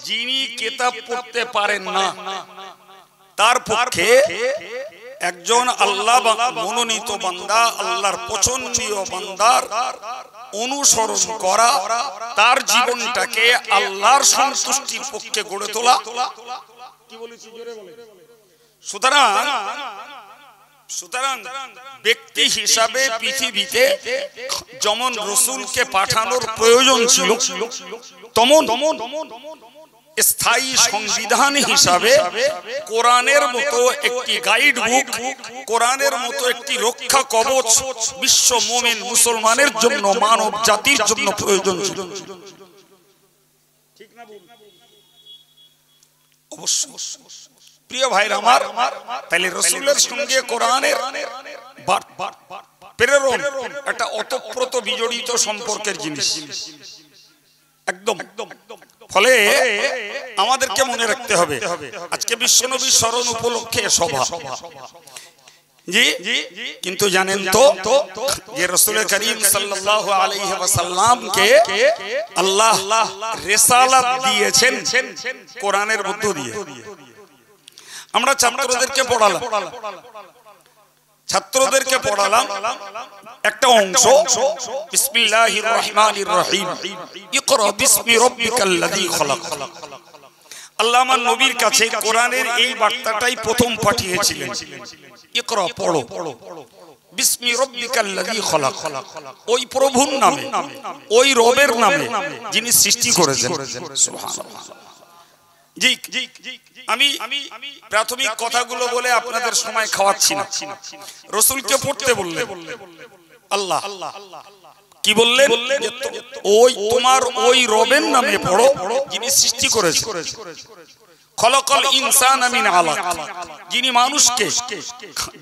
যিনি কিতাব পড়তে পারেন না তার পক্ষে একজন আল্লাহ মনোনীত বান্দা, আল্লাহর পছন্দনীয় বান্দার অনুসরণ করা, তার জীবনটাকে আল্লাহর সন্তুষ্টির পক্ষে গড়ে তোলা। কি বলেছি জোরে বলেন। সুতরাং ব্যক্তি হিসাবে পৃথিবীতে যেমন রাসূলকে পাঠানোর প্রয়োজন ছিল, তেমন স্থায়ী সংবিধান হিসাবে কোরআনের মতো একটি গাইড বুক, কোরআনের মতো একটি রক্ষা কবচ বিশ্ব মুমিন মুসলমানের জন্য, মানব জাতির জন্য প্রয়োজন ছিল। ঠিক না বল? অবশ্যই প্রিয় ভাইরা আমার, তাহলে রাসূলের সঙ্গে কোরআনের প্রেরণ একটা ওতপ্রোত বিজড়িত সম্পর্কের জিনিস একদম। ফলে আমাদেরকে মনে রাখতে হবে আজকে বিশ্বনবীর স্মরণ উপলক্ষে সভা, জি, কিন্তু জানেন তো যে রাসূল করিম সাল্লাল্লাহু আলাইহি ওয়াসাল্লামকে আল্লাহ রিসালাত দিয়েছেন কোরআনের মধ্য দিয়ে। আমরা ছাত্রদেরকে পড়ালাম একটা অংশ, বিসমিল্লাহির রহমানির রহিম, ইকরা বিসমি রাব্বিকাল্লাযী খলাক। আল্লাহ আমার নবীর কাছে কোরআনের এই বার্তাটাই প্রথম পাঠিয়েছিলেন, ইকরা পড়ো, বিসমি রাব্বিকাল্লাযী খলাক, ওই প্রভুর নামে, ওই রবের নামে যিনি সৃষ্টি করেছেন। সুবহানাল্লাহ। জি, আমি প্রাথমিক কথাগুলো বলে আপনাদের সময় খাওয়াচ্ছি না। রাসূলকে পড়তে বললেন আল্লাহ, কি বললেন? ওই তোমার ওই রবের নামে পড়ো যিনি সৃষ্টি করেছেন। খলাকাল ইনসানা মিন আলাক, যিনি মানুষকে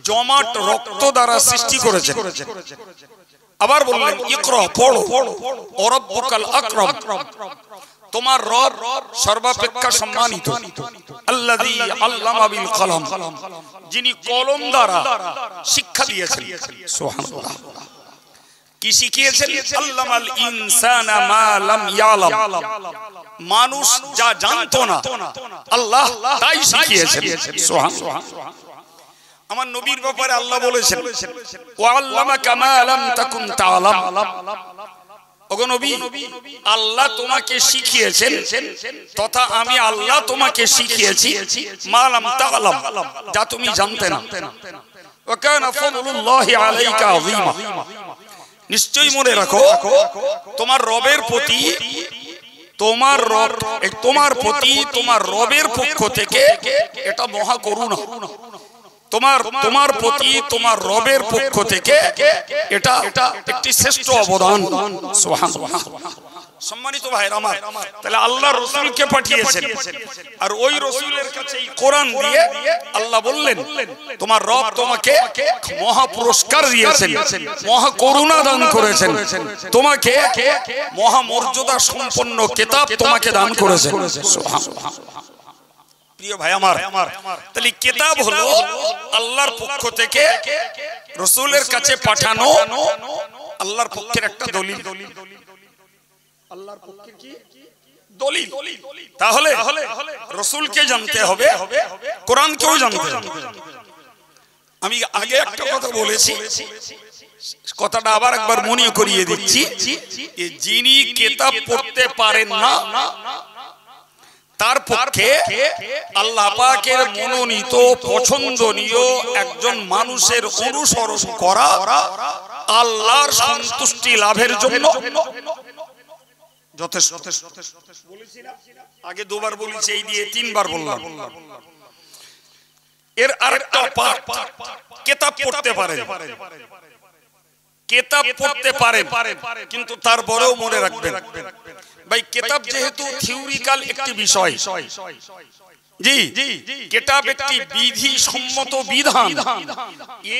জমাট রক্ত দ্বারা সৃষ্টি করেছেন। আবার বললেন ইকরা পড়ো, ওয়া রাব্বুকাল আকরাম, তোমার রব সর্বাপেক্ষা সম্মানিত। আল্লাযী আল্লামা বিল কলম, যিনি কলম দ্বারা শিক্ষা দিয়েছেন। সুবহানাল্লাহ। কি শিখিয়েছেন? আল্লামাল ইনসানা মা লাম ইয়ালাম, মানুষ যা জানতো না আল্লাহ তাই শিখিয়েছেন। সুবহানাল্লাহ। আমার নবীর ব্যাপারে আল্লাহ বলেছেন ওয়া আল্লামাকা মা লাম তাকুন তা'লাম, ওগো নবী, আল্লাহ তোমাকে শিখিয়েছেন তথা আমি আল্লাহ তোমাকে শিখিয়েছি মা লাম তা'লাম, যা তুমি জানতে না। ওয়া কানা ফাদলুল্লাহি আলাইকা আযীমা, নিশ্চয়ই মনে রাখো তোমার রবের প্রতি, তোমার রবের পক্ষ থেকে এটা মহা করুণা। তোমার প্রতি তোমার রবের পক্ষ থেকে এটা একটি শ্রেষ্ঠ অবদান। সুবহানাল্লাহ। সম্মানিত ভাইরা আমার, তাহলে আল্লাহ রাসূলকে পাঠিয়েছেন, আর ওই রাসূলের কাছে এই কোরআন দিয়ে আল্লাহ বললেন তোমার রব তোমাকে মহা পুরস্কার দিয়েছেন, মহা করুণা দান করেছেন, তোমাকে মহা মর্যাদা সম্পন্ন কিতাব তোমাকে দান করেছেন। সুবহানাল্লাহ। প্রিয় ভাই আমার, তাহলে কিতাব হলো আল্লাহর পক্ষ থেকে রাসূলের কাছে পাঠানো আল্লাহর পক্ষের একটা দলিল। আল্লাহর পক্ষের কি দলিল? তাহলে রাসূলকে জানতে হবে, কোরআনকেও জানতে হবে। আমি আগে একটা কথা বলেছি, কথাটা আবার একবার মনে করিয়ে দিচ্ছি, যিনি কিতাব পড়তে পারেন না তার পক্ষে আল্লাহ পাকের মনোনীত পছন্দনীয় একজন মানুষের অনুসরণ করা আল্লাহর সন্তুষ্টি লাভের জন্য যথেষ্ট। আগে দুবার বলেছি, এই দিয়ে তিনবার বললাম। এর আরেকটা পার্ট, কিতাব পড়তে পারেন, কিতাব পড়তে পারেন, কিন্তু তারপরেও মনে রাখবেন ভাই কিতাব যেহেতু থিওরিক্যাল একটি বিষয়, জি, কিতাব একটি বিধি সম্মত বিধান,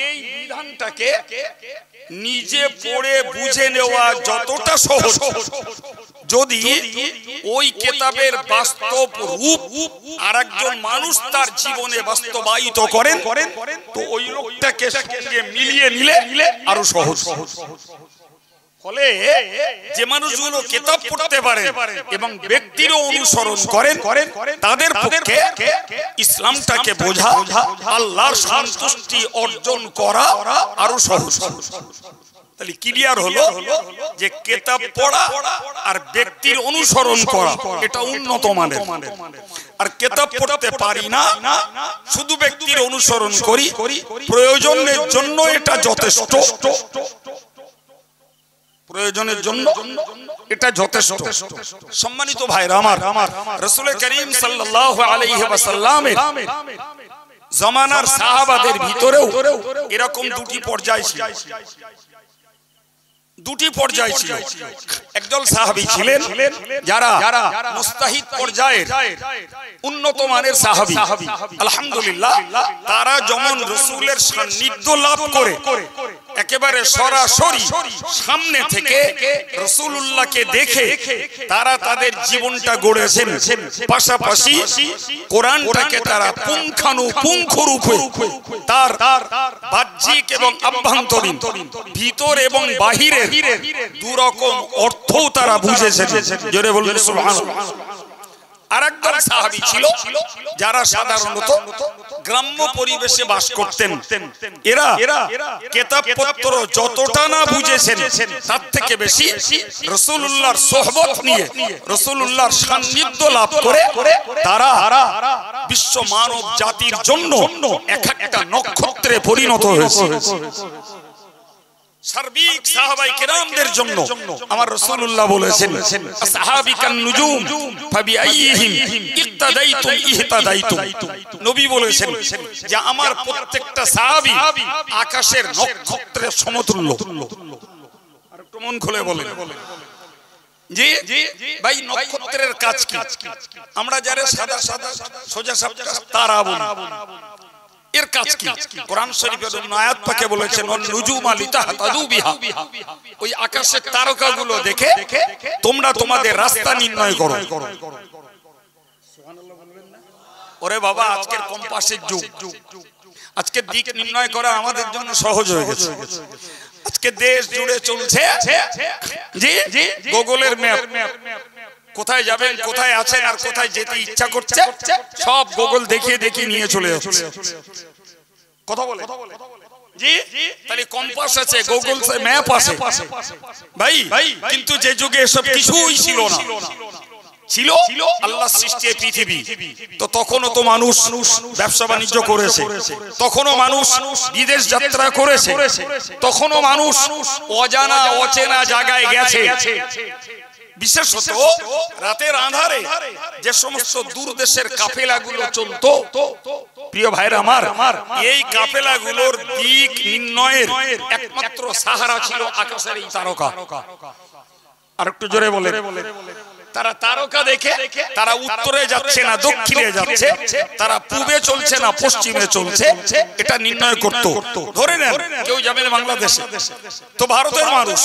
এই বিধানটাকে নিজে পড়ে বুঝে নেওয়া যতটা সহজ, যদি ওই কিতাবের বাস্তব রূপ আরেকজন মানুষ তার জীবনে বাস্তবায়িত করেন তো ওই লোকটাকে সঙ্গে মিলিয়ে নিলে আরো সহজ। ফলে যে মানুষগুলো কিতাব পড়তে পারে এবং ব্যক্তিরও অনুসরণ করেন তাদের পক্ষে ইসলামটাকে বোঝা, আল্লাহর সন্তুষ্টি অর্জন করা আরো সহজ। তাহলে ক্লিয়ার হলো যে কিতাব পড়া আর ব্যক্তির অনুসরণ করা এটা উন্নত মানের। আর কিতাব পড়তে পারি না, শুধু ব্যক্তির অনুসরণ করি, প্রয়োজনের জন্য এটা যথেষ্ট, প্রয়োজনের জন্য এটা যথেষ্ট। সম্মানিত ভাইরা আমার, রাসূল করিম সাল্লাল্লাহু আলাইহি ওয়াসাল্লামের জামানার সাহাবাদের ভিতরেও এরকম দুটি পর্যায় ছিল। দুটি পর্যায় ছিল। একদল সাহাবী ছিলেন যারা মুস্তাহিদ পর্যায়ের উন্নত মানের সাহাবী, আলহামদুলিল্লাহ তারা যেমন রাসূলের সান্নিধ্য লাভ করে একেবারে সরাসরি সামনে থেকে রাসূলুল্লাহকে দেখে তারা তাদের জীবনটা গড়েছেন, পাশাপাশি কোরআনটাকে তারা পুঙ্খানুপুঙ্খরূপে তার বাহ্যিক এবং আভ্যন্তরীণ, ভিতর এবং বাহিরের দুরকম অর্থও তারা বুঝেছেন। জোরে বলুন সুবহানাল্লাহ। আরেকদল সাহাবী ছিল যারা সাধারণত গ্রাম্য পরিবেশে বাস করতেন। এরা কিতাবপত্র যতটা না বুঝেছেন তার থেকে বেশি রাসূলুল্লাহর সোহবত নিয়ে রাসূলুল্লাহর সান্নিধ্য লাভ করে তারা বিশ্ব মানব জাতির জন্য এক একটা নক্ষত্রে পরিণত হয়েছে। সার্বিক সাহাবায়ে কেরামদের জন্য আমার রাসূলুল্লাহ বলেছেন, আসহাবিকান নুজুম ফাবিআইহিম ইক্তাদাইতুম ইহতাদাইতুম। নবী বলেছেন যে আমার প্রত্যেকটা সাহাবী আকাশের নক্ষত্রের সমতুল্য। আর একটু মন খুলে বলেন জি ভাই, নক্ষত্রের কাজ কি? আমরা যারা সাদা সাদা সোজা সাপটা তারা বলি, এর কাজ কি? কোরআন শরীফের আয়াত পাকে বলেছেন নুজুমা লিতাহতাদু বিহা, ওই আকাশের তারকাগুলো দেখে তোমরা তোমাদের রাস্তা নির্ণয় করো। সুবহানাল্লাহ বলবেন না? ওরে বাবা, আজকের কম্পাসের যুগ, আজকে দিক নির্ণয় করা আমাদের জন্য সহজ হয়ে গেছে। আজকে দেশ জুড়ে চলছে জি গুগলের ম্যাপ। কোথায় যাবেন, কোথায় আছেন আর কোথায় যেতে ইচ্ছা করছে সব গুগল দেখিয়ে দেখিয়ে নিয়ে চলে যাচ্ছে। কথা বলে জি, তাহলে কম্পাস আছে, গুগল ম্যাপ আছে ভাই। কিন্তু যে যুগে এসব কিছুই ছিল না, ছিল আল্লাহর সৃষ্টি পৃথিবী, তো তখনও তো মানুষ ব্যবসা বাণিজ্য করেছে, তখনও মানুষ বিদেশ যাত্রা করেছে, তখনও মানুষ অজানা অচেনা জায়গায় গেছে। বিশেষত রাতের আঁধারে যে সমস্ত দূর দেশের কাফেলাগুলো চলতো, প্রিয় ভাইরা আমার, এই কাফেলাগুলোর দিক নির্ণয়ের একমাত্র সাহারা ছিল আকাশের এই তারকা। আর একটু জোরে বলে, তারা তারকা দেখে তারা উত্তরে যাচ্ছে না দক্ষিণে যাচ্ছে, তারা পূবে চলছে না পশ্চিমে চলছে, এটা নির্ণয় করতো। ধরে নেন কেউ যাবেন বাংলাদেশে, তো ভারতের মানুষ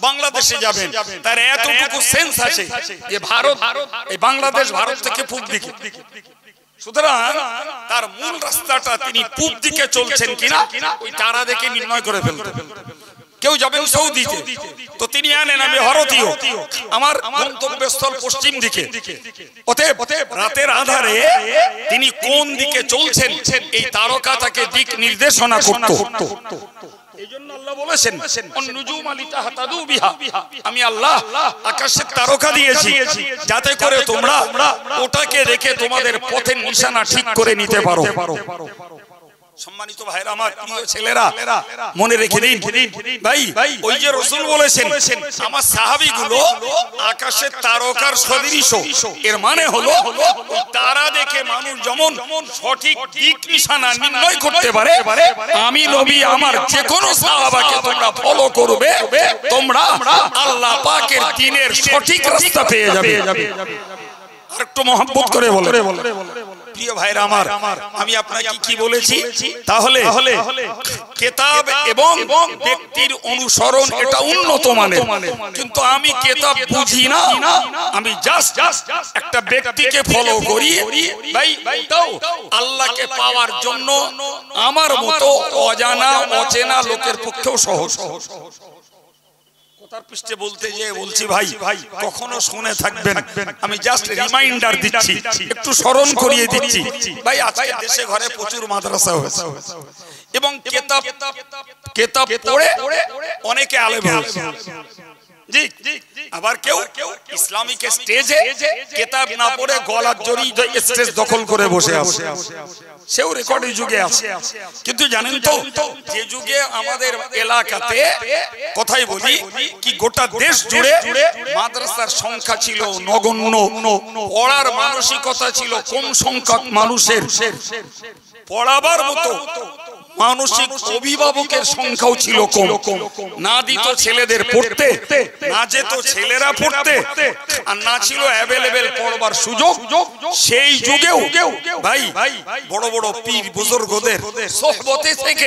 বাংলাদেশে যাবেন, তার এতটুকু সেন্স আছে যে ভারত এই বাংলাদেশ ভারত থেকে পূব দিকে, সুতরাং তার মূল রাস্তাটা তিনি পূব দিকে চলছেন কিনা ওই তারা দেখে নির্ণয় করে ফেলতেন। কেউ যাবেন সৌদিতে, তো তিনি আনেন আমি ভারতীয়, আমার গন্তব্যস্থল পশ্চিম দিকে, অতএব রাতের আধারে তিনি কোন দিকে চলছেন এই তারকা তাকে দিক নির্দেশনা করত। এইজন্য আল্লাহ বলেছেন নুজুমা লিতাহতাদু বিহা, আমি আল্লাহ আকাশের তারকা দিয়েছি যাতে করে তোমরা ওটাকে দেখে তোমাদের পথের নিশানা ঠিক করে নিতে পারো। সম্মানিত ভাইরা আমার, প্রিয় ছেলেরা, মনে রেখে দিন ভাই, ওই যে রাসূল বলেছেন আমার সাহাবীগুলো আকাশের তারকার সদৃশ, এর মানে হলো তারা দেখে মানুষ যেমন সঠিক দিক নিশানা নির্ণয় করতে পারে, আমি নবী আমার যে কোনো সাহাবাকে তোমরা ফলো করবে, তোমরা আল্লাহ পাকের দ্বীনের সঠিক রাস্তা পেয়ে যাবে। আর একটু মহব্বত করে বলে, প্রিয় ভাইরা আমার, আমি আপনাকে কি বলেছি? তাহলে কিতাব এবং ব্যক্তির অনুসরণ এটা উন্নত মানের, কিন্তু আমি কিতাব বুঝি না, আমি জাস্ট একটা ব্যক্তিকে ফলো করি ভাই, ওটাও আল্লাহকে পাওয়ার জন্য আমার মতো অজানা অচেনা লোকের পক্ষেও সহজ। কথার পৃষ্ঠে বলতে যে বলছি ভাই কখনো শুনে থাকবেন, আমি জাস্ট রিমাইন্ডার দিচ্ছি, একটু স্মরণ করিয়ে দিচ্ছি ভাই। আজকে দেশে ঘরে প্রচুর মাদ্রাসা হয়েছে এবং কিতাব পড়ে অনেকে আলেম হয়েছে। জি, আবার কেউ ইসলামিক স্টেজে কিতাব না পড়ে গলার জড়ি স্টেজ দখল করে বসে আছে, সেও রেকর্ডের যুগে আছে। কিন্তু জানেন তো যে যুগে আমাদের এলাকাতে কথাই বলি কি গোটা দেশ জুড়ে মাদ্রাসার সংখ্যা ছিল নগণ্য, পড়ার মানসিকতা ছিল কম সংখ্যক মানুষের, পড়াবার মতো মানসিক অভিভাবকের সংখ্যাও ছিল কম। না দিত ছেলেদের পড়তে, না যেত ছেলেরা পড়তে, আর না ছিল অ্যাভেলেবেল পড়বার সুযোগ। সেই যুগেও ভাই বড় বড় পীর বুজুর্গদের সোহবতে থেকে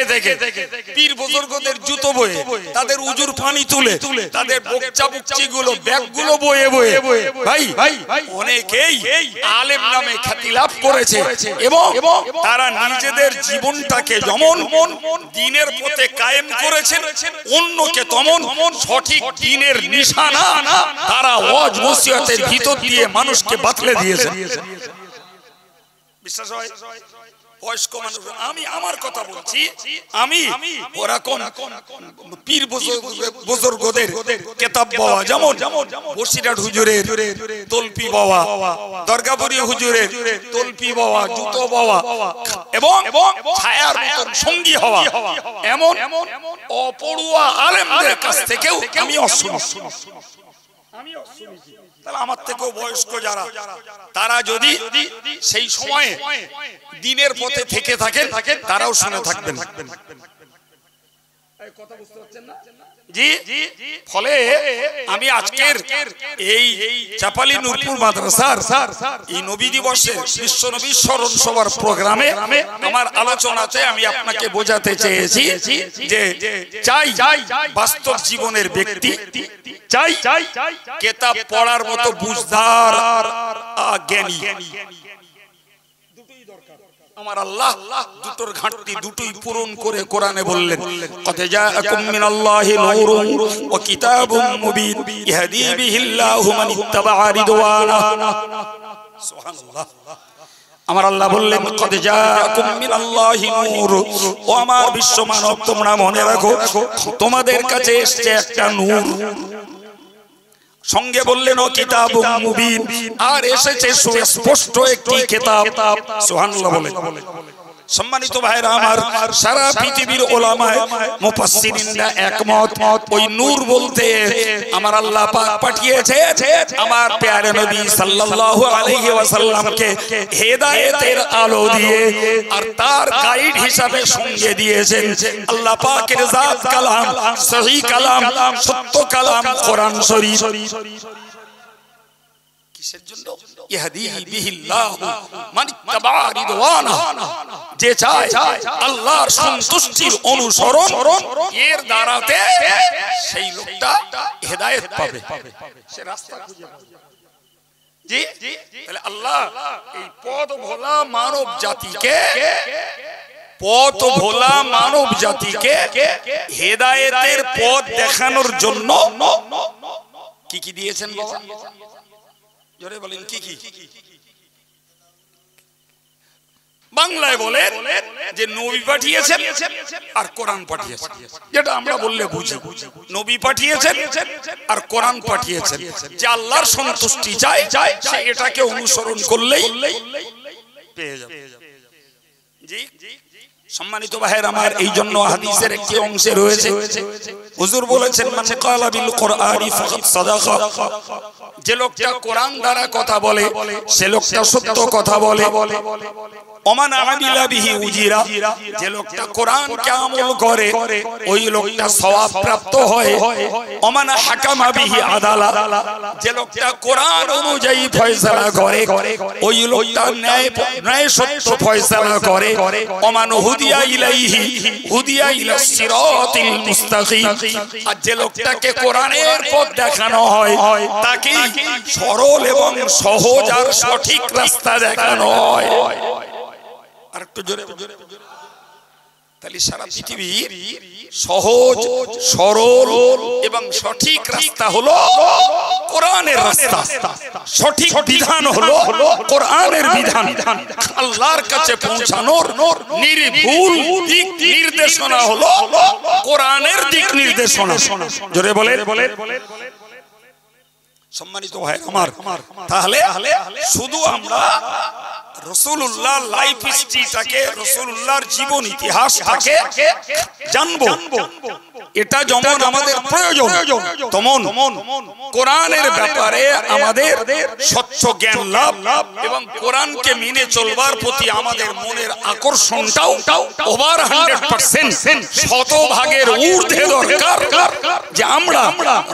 পীর বুজুর্গদের জুতো বয়ে, তাদের উজুর পানি তুলে, তাদের বকচা গুলো ব্যাগগুলো বয়ে ভাই অনেকেই আলেম নামে খ্যাতি লাভ করেছে এবং তারা নিজেদের জীবনটাকে যেমন দ্বীনের পথে কায়েম করেছেন, অন্যকে তেমন সঠিক দ্বীনের নিশানা তারা ওয়াজ নসিহতের ভিতর দিয়ে মানুষকে বাতলে দিয়েছেন। বিশ্বাস হয়? বয়স্ক মানুষ, আমি আমার কথা বলছি, আমি ওরকম পীর বুজুর্গদের কিতাব বাবা, যেমন বসিরহাট হুজুরের তলপি বাবা, দরগাপুরি হুজুরের তলপি বাবা, জুতো বাবা এবং ছায়ার মতন সঙ্গী হওয়া এমন অপড়ুয়া আলেমদের কাছ থেকেও আমি অশুনেছি। তাহলে আমার থেকেও বয়স্ক যারা, তারা যদি সেই সময়ে দ্বীনের পথে থেকে থাকেন, তারাও শুনে থাকবেন। কথা বুঝতে পারছেন না? জি, ফলে আমি আজকের এই চাপালি নূরপুর মাদ্রাসার এই নবী দিবসে বিশ্ব নবী স্মরণ সভার প্রোগ্রামে আমার আলোচনাতে আমি আপনাকে বোঝাতে চেয়েছি যে চাই বাস্তব জীবনের ব্যক্তি, চাই কিতাব পড়ার মতো বুঝদার জ্ঞানী। আমার আল্লাহ দুটোর ঘাটতি দুটোই পূরণ করে কোরআনে বললেন, কদ জাআকুম মিনাল্লাহি নূরুন ওয়া কিতাবুম মুবিন ইয়াহদি বিহিল্লাহু মান ইত্তাবা'a রিদওয়ানা। সুবহানাল্লাহ। আমার আল্লাহ বললেন, কদ জাআকুম মিনাল্লাহি নূর, ও আমার বিশ্ব মানব তোমরা মনে রাখো তোমাদের কাছে এসেছে একটা নূর। সঙ্গে বললেন ও কিতাবুম মুবিন, আর এসেছে সুস্পষ্ট একটি কিতাব। সুবহানাল্লাহ বলে। সম্মানিত ভাইরা আমার, সারা পৃথিবীর উলামায়ে মুফাসসিরিনরা একমত, ওই নূর বলতে আমার আল্লাহ পাক পাঠিয়েছে আমার প্যারে নবী সাল্লাল্লাহু আলাইহি ওয়াসাল্লামকে হেদায়েতের আলো দিয়ে, আর তার গাইড হিসাবে সঙ্গে দিয়েছেন আল্লাহ পাকের জাত কালাম, সহিহ কালাম, সত্য কালাম কোরআন শরীফ। কিসের জন্য? ইয়াহদি বিহিল্লাহু মান ইত্তাবা'a রিদওয়ানা, যে চায় আল্লাহর সন্তুষ্টির অনুসরণ, এর দ্বারাতে সেই লোকটা হেদায়েত পাবে, সে রাস্তা খুঁজে পাবে। জি, তাহলে আল্লাহ এই পথ ভোলা মানব জাতিকে হেদায়েতের পথ দেখানোর জন্য কি কি দিয়েছেন বাবা? জোরে বলেন কি কি? বাংলায় বলেন যে নবী পাঠিয়েছেন আর কোরআন পাঠিয়েছেন, যেটা আমরা বললে বুঝি। নবী পাঠিয়েছেন আর কোরআন পাঠিয়েছেন, যে আল্লাহর সন্তুষ্টি চায় সে এটাকে অনুসরণ করলেই পেয়ে যাবে। জি, সম্মানিত ভাইরা আমার, এই জন্য হাদিসের একটি অংশে রয়েছে হুজুর বলেছেন, মান ক্বালা বিল কুরআনি ফাকাদ সাদাকা, যে লোকটা কোরআন দ্বারা কথা বলে সে লোকটা সত্য কথা বলে। ওমান আমিলা বিহি উজিরা, যে লোকটা কোরআনকে আমল করে ওই লোকটা সওয়াব প্রাপ্ত হয়। ওমান হাকামা বিহি আদালা, যে লোকটা কোরআন অনুযায়ী ফয়সালা করে ওই লোকটা ন্যায় সত্য ফয়সালা করে। ওমান হুদিয়া ইলাইহি হুদিয়া ইলাস সিরাতিল মুস্তাকিম, আর যে লোকটাকে কোরআনের পথ দেখানো হয় তাকে সরল এবং সহজ আর সঠিক রাস্তা দেখানো হয়। আরেকটু জোরে। তাহলে সারা পৃথিবীর সহজ সরল এবং সঠিক রাস্তা হলো কোরআনের রাস্তা, সঠিক বিধান হলো কোরআনের বিধান। আল্লাহর কাছে পৌঁছানোর নির্ভুল দিক নির্দেশনা হলো কোরআনের দিক নির্দেশনা। জোরে বলে। সম্মানিত ভাই আমার, তাহলে শুধু আমরা রাসূলুল্লাহর লাইফ হিস্ট্রিটাকে, রাসূলুল্লাহর জীবন ইতিহাসটাকে জানবো, এটা যেমন আমাদের প্রয়োজন, তেমন কোরআনের ব্যাপারে আমাদের স্বচ্ছ জ্ঞান লাভ এবং কোরআনকে মেনে চলবার প্রতি আমাদের মনের আকর্ষণটাও ওভার 100% শতভাগের ঊর্ধ্বে দরকার, যে আমরা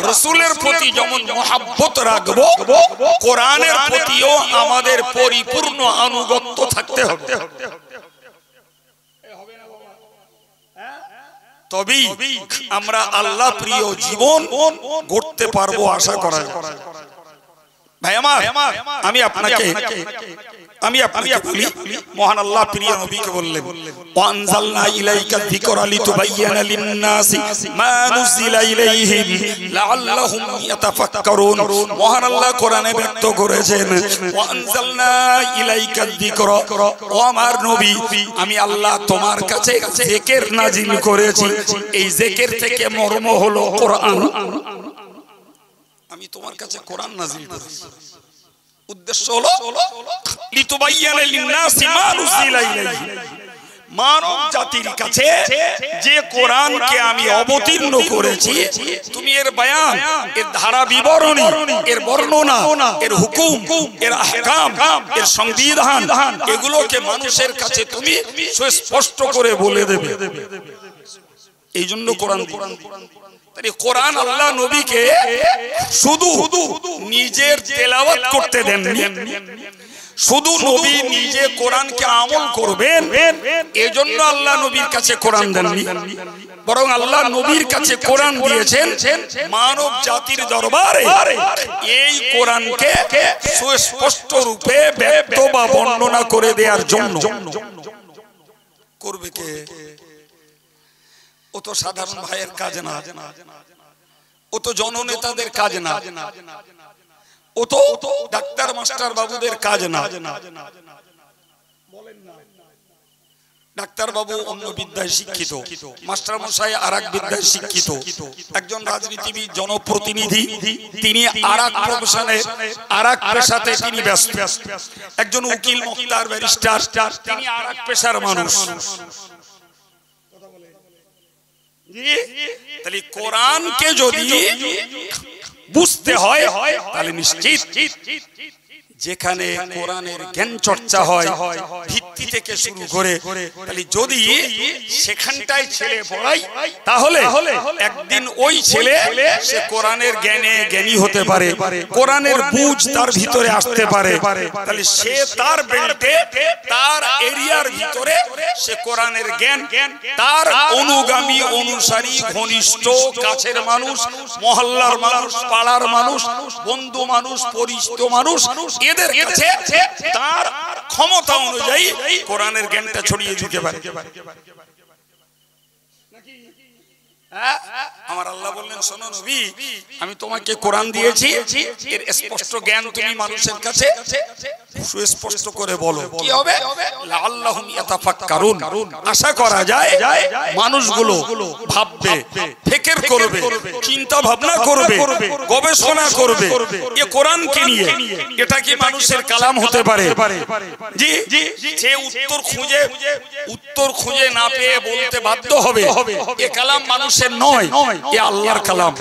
রাসূলের প্রতি যেমন মহব্বত রাখবো, কোরআনের প্রতিও আমাদের পরিপূর্ণ আনুগত্য থাকতে হবে। তবেই আমরা আল্লাহ প্রিয় জীবন গড়তে পারবো আশা করা যায়। ভাই আমার, আমি আপনাকে বলি, মহান আল্লাহ প্রিয় নবীকে বললেন, ওয়ানজালনা ইলাইকা যিকরা লিতুবাইয়ানা লিন-নাসি মা নুজিলা ইলাইহিম লাআল্লাহুম ইয়াতাফাক্কারুন। মহান আল্লাহ কোরআনে ব্যক্ত করেছেন, ওয়ানজালনা ইলাইকা যিকরা, ও আমার নবী, আমি আল্লাহ তোমার কাছে জিকির নাজিল করেছি। এই জিকির থেকে মর্ম হলো কোরআন। আমি তোমার কাছে কোরআন নাজিল করেছি, উদ্দেশ্য হলো লিতুবাইয়ানা লিন-নাসি মা নুজিলা ইলাইহিম, মানব জাতির কাছে যে কোরআনকে আমি অবতীর্ণ করেছি, তুমি এর বয়ান, এর ধারা বিবরণী, এর বর্ণনা, এর হুকুম, এর আহকাম, এর সংবিধান, এগুলোকে মানুষের কাছে তুমি সুস্পষ্ট করে বলে দেবে। এই জন্য কোরআন। তাই কোরআন আল্লাহ নবীকে শুধু নিজের তেলাওয়াত করতে দেননি, শুধু নবী নিজে কোরআনকে আমল করবেন এজন্য আল্লাহ নবীর কাছে কোরআন দেননি, বরং আল্লাহ নবীর কাছে কোরআন দিয়েছেন মানব জাতির দরবারে এই কোরআনকে সুস্পষ্ট রূপে ব্যক্ত বা বর্ণনা করে দেওয়ার জন্য। করবে কে? ও তো সাধারণ ভাইয়ের কাজ না, ও তো জননেতাদের কাজ না, ও তো ডাক্তার মাস্টার বাবুদের কাজ না। ডাক্তার বাবু অন্য বিদ্যায় শিক্ষিত, মাস্টার মশাই আরেক বিদ্যায় শিক্ষিত, একজন রাজনীতিবিদ জনপ্রতিনিধি তিনি আরেক প্রফেশনে আরেক পেশাতে তিনি ব্যস্ত, একজন উকিল মুক্তার ব্যারিস্টার তিনি আরেক পেশার মানুষ। তাহলে কোরআনকে যদি বুঝতে হয় তাহলে নিশ্চিত যেখানে কোরআনের জ্ঞান চর্চা হয় ভিত্তি থেকে শুরু করে, তাহলে যদি সেখানটায় ছেলে পড়াই তাহলে একদিন ওই ছেলে সে কোরআনের জ্ঞানে জ্ঞানী হতে পারে, কোরআনের বুঝ তার ভিতরে আসতে পারে, তাহলে সে তার বেল্টে তার এরিয়ার ভিতরে সে কোরআনের জ্ঞান, তার অনুগামী অনুসারী ঘনিষ্ঠ কাছের মানুষ, মহল্লার মানুষ, পাড়ার মানুষ, বন্ধু মানুষ, পরিচিত মানুষ, এদের কাছে তার ক্ষমতা অনুযায়ী কোরআনের জ্ঞানটা ছড়িয়ে দিতে পারে। আমার আল্লাহ বললেন, শোনো নবী, আমি তোমাকে কোরআন দিয়েছি, এর স্পষ্ট জ্ঞান তুমি মানুষের কাছে সুস্পষ্ট করে বলো। কি হবে? লাআল্লাহুম ইয়াতাফাক্কারুন, আশা করা যায় মানুষগুলো ভাববে, ফিকির করবে, চিন্তা ভাবনা করবে, গবেষণা করবে এই কোরআনকে নিয়ে, এটা কি মানুষের কালাম হতে পারে? জি, যে উত্তর খুঁজে না পেয়ে বলতে বাধ্য হবে এ কালাম মানুষের নয়, এ আল্লাহর কালাম।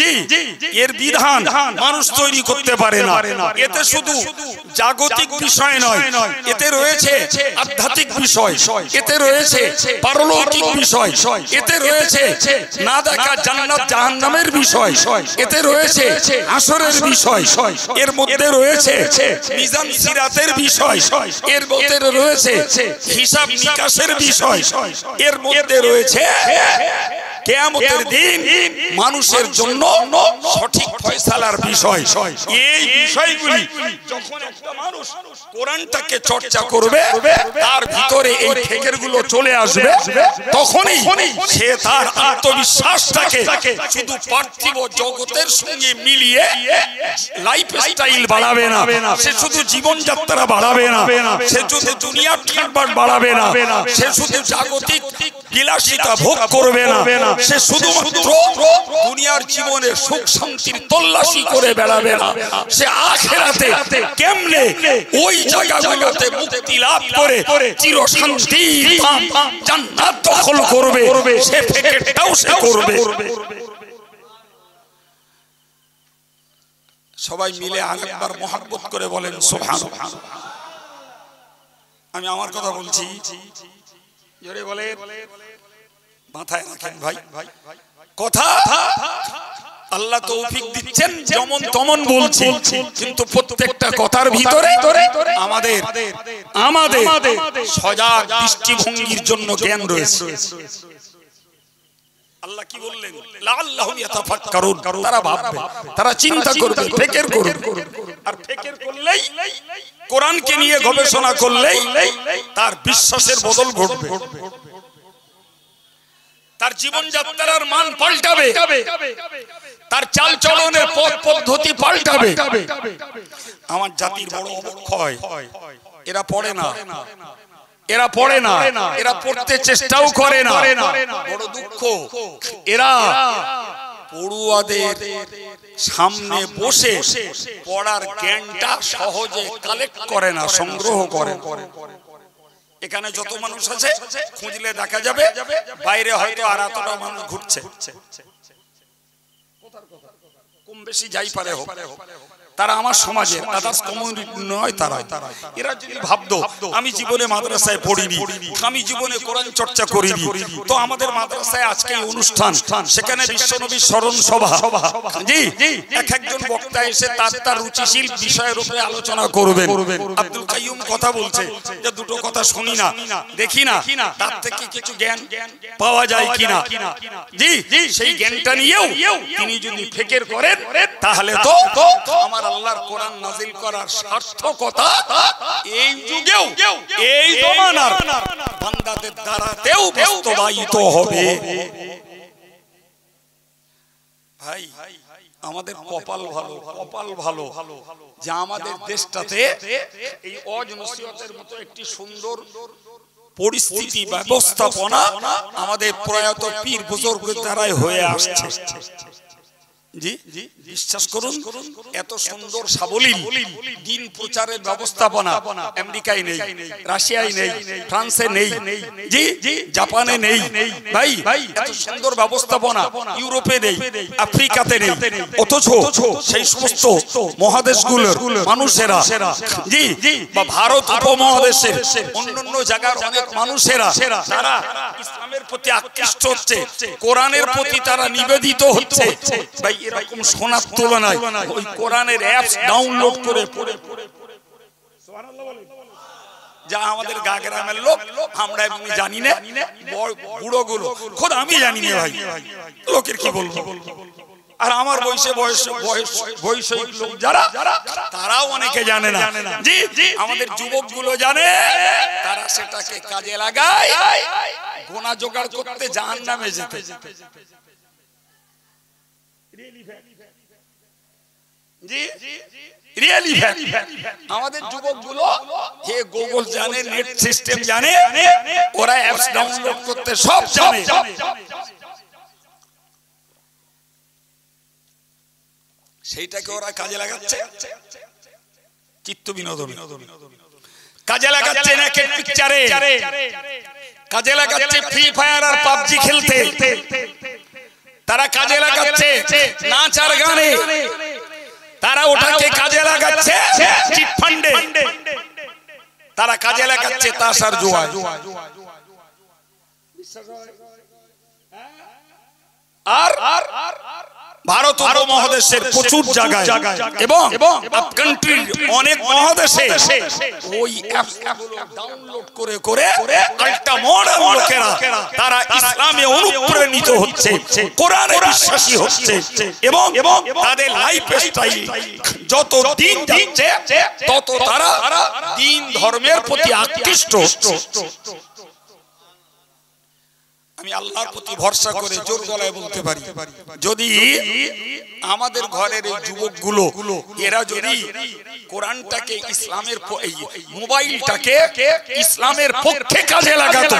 জি, এর বিধান মানুষ তৈরি করতে পারে না। এতে শুধু জাগতিক বিষয় নয়, এতে রয়েছে আধ্যাত্মিক বিষয়, এতে রয়েছে পারলৌকিক বিষয়, এতে রয়েছে না দেখা জান্নাত জাহান্নামের বিষয়, এতে রয়েছে আসরের বিষয়, এর মধ্যে রয়েছে মিজান সিরাতের বিষয়, এর মধ্যে রয়েছে হিসাব নিকাশের বিষয়, এর মধ্যে রয়েছে কিয়ামতের দিন মানুষের জন্য সঠিক ফয়সালার বিষয়। এই বিষয়গুলি যখন একটা মানুষ কোরআনটাকে চর্চা করবে, তার ভিতরে এই ফেকেরগুলো চলে আসবে, তখনই সে তার আত্মবিশ্বাসটাকে শুধু পার্থিব জগতের সঙ্গে মিলিয়ে লাইফ স্টাইল বাড়াবে না, সে শুধু জীবনযাত্রা বাড়াবে না, সে শুধু দুনিয়ার ঠাটবাট বাড়াবে না, সে শুধু জাগতিক বিলাসিতা ভোগ করবে না, সে শুধুমাত্র দুনিয়ার জীবনে সুখ শান্তির তল্লাশি করে বেড়াবে না, সে আখিরাতে কেমনে ওই জায়গাগুলোতে মুক্তি লাভ করে চির শান্তির জান্নাত দখল করবে, সে ফিকিরটাও সে করবে। সবাই মিলে আরেকবার মহব্বত করে বলেন সুবহানাল্লাহ। আমি আমার কথা বলছি, জোরে বলে, মাথায় রাখেন ভাই, কথা আল্লাহ তৌফিক দিচ্ছেন, যেমন তেমন বলছি, কিন্তু প্রত্যেকটা কথার ভিতরে আমাদের সজাগ দৃষ্টিভঙ্গির জন্য জ্ঞান রয়েছে। আল্লাহ কি বললেন? লাআল্লাহুম ইয়াতাফাক্কারুন, তারা ভাববে, তারা চিন্তা করবে, ফিকির করবে। আর ফিকির করলেই, কোরআনকে নিয়ে গবেষণা করলেই তার বিশ্বাসের বদল ঘটবে, তার জীবনযাত্রার মান পাল্টাবে, তার চালচলনের পথ পদ্ধতি পাল্টাবে। আমার জাতির বড় অবক্ষয়, এরা পড়ে না, এরা পড়ে না, এরা পড়তে চেষ্টাও করে না। বড় দুঃখ, এরা পড়ুয়াদের সামনে বসে পড়ার জ্ঞানটা সহজে কালেক্ট করে না, সংগ্রহ করে। এখানে যত মানুষ আছে খুঁজলে দেখা যাবে বাইরে হয়তো আর এতটা মানুষ ঘুরছে, কম বেশি যাই পারে হোক, তারা আমার সমাজে আদার্স কমিউনিটি নয়। তারা এরা যদি ভাবতো আমি জীবনে মাদ্রাসায় পড়িনি, আমি জীবনে কোরআন চর্চা করিনি, তো আমাদের মাদ্রাসায় আজকে অনুষ্ঠান, সেখানে বিশ্বনবীর স্মরণ সভা, জি এক একজন বক্তা এসে তার রুচিশীল বিষয়ের উপরে আলোচনা করবেন। আব্দুল কাইয়ুম কথা বলছে যে দুটো কথা শুনি না, দেখি না তার থেকে কিছু জ্ঞান পাওয়া যায় কিনা, জি সেই জ্ঞানটা নিয়েও তিনি যদি ফিকির করেন, তাহলে তো আমার আল্লাহর কোরআন নাযিল করার সার্থকতা এই যুগেও এই জমানার বান্দাদের দ্বারাতেও বাস্তবায়িত হবে। ভাই আমাদের কপাল ভালো, কপাল ভালো যে আমাদের দেশটাতে এই ওয়াজ নসিহতের মতো একটি সুন্দর পরিস্থিতি ব্যবস্থাপনা আমাদের প্রয়াত পীর বুজুর্গের দ্বারাই হয়ে আসছে। জি বিশ্বাস করুন, এত সুন্দর সাবলীল দিন প্রচারের ব্যবস্থাপনা আমেরিকায় নেই, রাশিয়ায় নেই, ফ্রান্সে নেই, জি জাপানে নেই। ভাই এত সুন্দর ব্যবস্থাপনা ইউরোপে নেই, আফ্রিকাতে নেই, অথচ সেই সমস্ত মহাদেশগুলোর মানুষেরা, জি বা ভারত উপমহাদেশের অন্যান্য জায়গার অনেক মানুষেরা তারা ইসলামের প্রতি আকৃষ্ট হচ্ছে, কোরআনের প্রতি তারা নিবেদিত হচ্ছে। ভাই এরকম শোনার তুলনায় ওই কোরআনের অ্যাপস ডাউনলোড করে পড়ে সুবহানাল্লাহ বলেন, যা আমাদের গাগ্রামের লোক আমরা এমনি জানি না, বুড়ো গুলো খোদ আমি জানি না ভাই, লোকের কি বলবো। আর আমার বয়সী লোক যারা, তারাও অনেকে জানে না, জি আমাদের যুবক গুলো জানে, তারা সেটাকে কাজে লাগায় গোনা জোগাড় করতে জাহান্নামে যেতে। আমাদের যুবকগুলো হে গুগল জানে, নেট সিস্টেম জানে, ওরা অ্যাপস ডাউনলোড করতে সব জানে। সেইটাকে ওরা কাজে লাগাচ্ছে চিত্ত বিনোদন, কাজে লাগাচ্ছে নেকেড পিকচারে, কাজে লাগাচ্ছে ফ্রি ফায়ার আর পাবজি খেলতে, তারা কাজে লাগাচ্ছে নাচ আর গানে, তারা ওটাকে কাজে লাগাচ্ছে চিট ফান্ডে, তারা কাজে লাগাচ্ছে তাস আর জুয়া। আর ভারত উপমহাদেশের প্রচুর জায়গায় এবং আপ কান্ট্রির অনেক মহাদেশে ওই অ্যাপগুলো ডাউনলোড করে করে আল্ট্রা মডার্ন লোকেরা তারা ইসলামে অনুপ্রাণিত হচ্ছে, কোরআনে বিশ্বাসী হচ্ছে এবং তাদের লাইফস্টাইল যত দিন যাচ্ছে তত তারা দ্বীন ধর্মের প্রতি আকৃষ্ট হচ্ছে। আমি আল্লাহর প্রতি ভরসা করে জোর গলায় বলতে পারি, যদি আমাদের ঘরের এই যুবকগুলো এরা যদি কোরআনটাকে ইসলামের মোবাইলটাকে ইসলামের পক্ষে কাজে লাগাতো,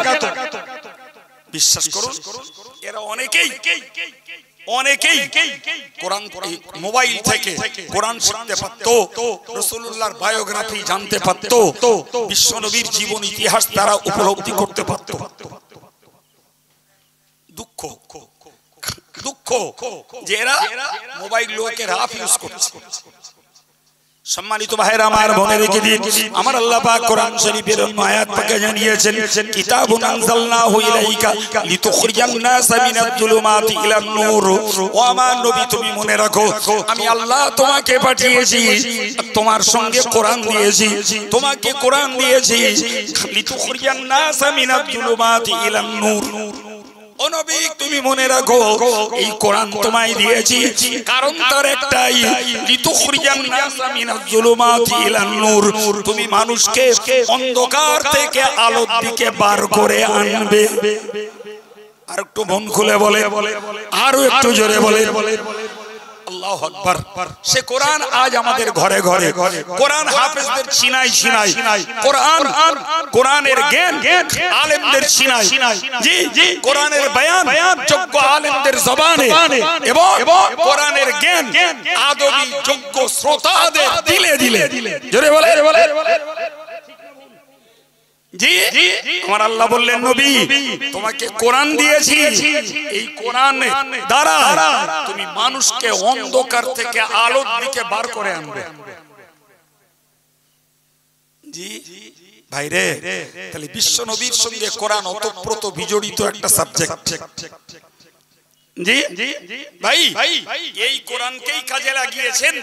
বিশ্বাস করুন এরা অনেকেই কোরআন মোবাইল থেকে কোরআন শিখতে পারতো, রাসূলুল্লাহর বায়োগ্রাফি জানতে পারতো, বিশ্বনবীর জীবন ইতিহাস তারা উপলব্ধি করতে পারতো। দুঃখ যে এরা মোবাইল লোকের হাফ ইউজ করছে। সম্মানিত ভাইরা আমার, মনে রেখে দিন, আমার আল্লাহ পাক কোরআন শরীফের আয়াত পাকে জানিয়েছেন, কিতাবুন আনজালনাহু ইলাইকা লিতুখরিজান নাসা মিনাজ যুলুমাতি ইলান নূর। ও আমার নবী, তুমি মনে রাখো আমি আল্লাহ তোমাকে পাঠিয়েছি, তোমার সঙ্গে কোরআন দিয়েছি, তোমাকে কোরআন দিয়েছি, লিতুখরিজান নাসা মিনাজ যুলুমাতি ইলান নূর। ও নবী, তুমি মনে রাখো এই কোরআন তোমায় দিয়েছি কারণ তার একটাই, লিতুখরিজান নাসা মিনাজ যুলুমাতি ইলান নূর, তুমি মানুষকে অন্ধকার থেকে আলোর দিকে বার করে আনবে। আর একটু মন খুলে বলে, আরো একটু জোরে বলে আল্লাহু আকবার। সে কোরআন আজ আমাদের ঘরে ঘরে, কোরআন হাফেজদের ছিনাই ছিনাই, কোরআনের জ্ঞান আলেমদের ছিনাই, জি কোরআনের বয়ান যোগ্য আলেমদের জবানে এবং কোরআনের জ্ঞান আদবি যোগ্য শ্রোতাদের দিলে দিলে। জোরে বলে জি, আমার আল্লাহ বললেন, নবী তোমাকে কোরআন দিয়েছি, এই কোরআন দ্বারা তুমি মানুষকে অন্ধকার থেকে আলোর দিকে বার করে আনবে। জি ভাইরে, তাহলে বিশ্ব নবীর সঙ্গে কোরআন ওতপ্রোত বিজড়িত একটা সাবজেক্ট। জি ভাই, এই কোরআনকেই কাজে লাগিয়েছেন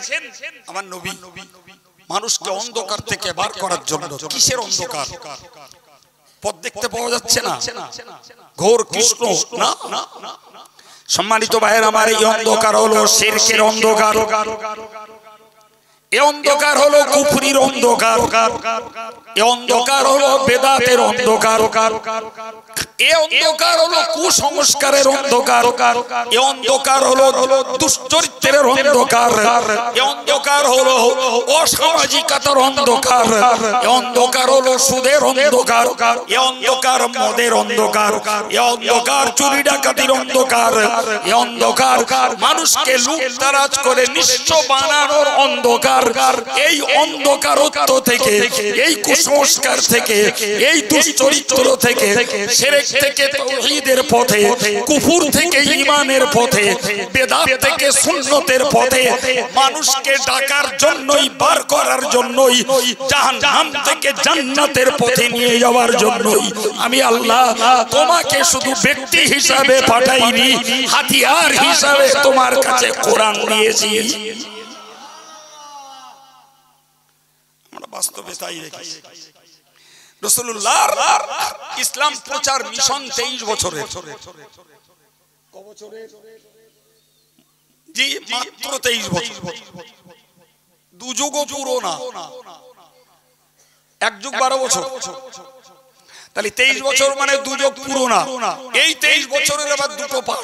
আমার নবী মানুষকে অন্ধকার থেকে বার করার জন্য। কিসের অন্ধকার? পথ দেখতে পাওয়া যাচ্ছে না, ঘোর কৃষ্ণ না। সম্মানিত ভাইয়ের আমার, এই অন্ধকার হলো শিরকের অন্ধকার, এই অন্ধকার হলো কুফরির অন্ধকার, এই অন্ধকার হলো বেদাতের অন্ধকার, এই অন্ধকার হলো কুসংস্কারের অন্ধকার, এই অন্ধকার হলো দুশ্চরিত্রের অন্ধকার, এই অন্ধকার হলো অসামাজিকতার অন্ধকার, এই অন্ধকার হলো সুদের অন্ধকার, এই অন্ধকার মদের অন্ধকার, এই অন্ধকার চুরি ডাকাতির অন্ধকার, এই অন্ধকার মানুষকে লুটতারাজ করে নিঃস্ব বানানোর অন্ধকার। এই অন্ধকারত্ব থেকে, এই কুসংস্কার থেকে, এই দুশ্চরিত্র থেকে, শিরক থেকে তাওহীদের পথে, কুফর থেকে ঈমানের পথে, বেদাত থেকে সুন্নতের পথে মানুষকে ডাকার জন্যই, বার করার জন্যই, জাহান্নাম থেকে জান্নাতের পথে নিয়ে যাওয়ার জন্যই আমি আল্লাহ তোমাকে শুধু ব্যক্তি হিসাবে পাঠাইনি, হাতিয়ার হিসাবে তোমার কাছে কোরআন দিয়েছি। বাস্তবে তাই দেখি। রাসূলুল্লাহর ইসলাম প্রচার মিশন 23 বছরের। জি মাত্র 23 বছর, দু যুগও পুরো না, এক যুগ 12 বছর। তাহলে 23 বছর মানে দু যুগ পুরো না। এই 23 বছরের আবার দুটো পাঠ।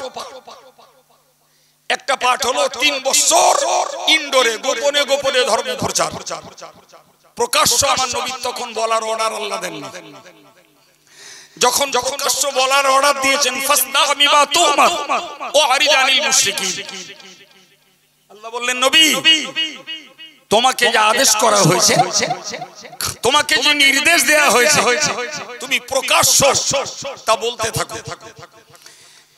একটা পাঠ হলো 3 বছর ইনডোরে গোপনে গোপনে ধর্ম প্রচার। প্রকাশ্য আমার নবী তখন বলার অর্ডার আল্লাহ দেন না। যখন প্রকাশ্য বলার অর্ডার দিয়েছেন, ফাসদাক বিমা তুমার ওয়া আরিদ আনিল মুশরিকিন, আল্লাহ বললেন, নবী তোমাকে যে আদেশ করা হয়েছে, তোমাকে যে নির্দেশ দেয়া হয়েছে, তুমি প্রকাশ্য তা বলতে থাকো।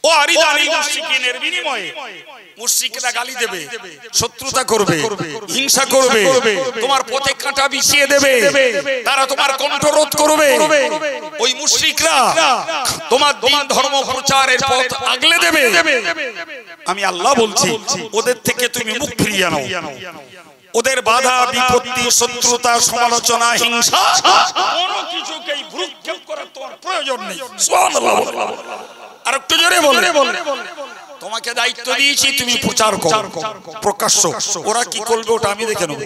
ও আরিদানি মুশরিকিনের বিনিময়ে মুশরিকরা গালি দেবে, শত্রুতা করবে, হিংসা করবে, তোমার পথে কাঁটা বিছিয়ে দেবে, তারা তোমার কণ্ঠরোধ করবে। ওই মুশরিকরা তোমার দিন ধর্ম প্রচারের পথ আগলে দেবে। আমি আল্লাহ বলছি, ওদের থেকে তুমি মুখ ফিরিয়ে নাও। ওদের বাধা বিপত্তি, শত্রুতা, সমালোচনা, হিংসা কোনো কিছুকেই ভ্রুক্ষেপ করার তোমার প্রয়োজন নেই। সুবহানাল্লাহ। আর একটু জোরে বলে, তোমাকে দায়িত্ব দিয়েছি, তুমি প্রচার করো প্রকাশ্য। ওরা কি করবে ওটা আমি দেখে নেব।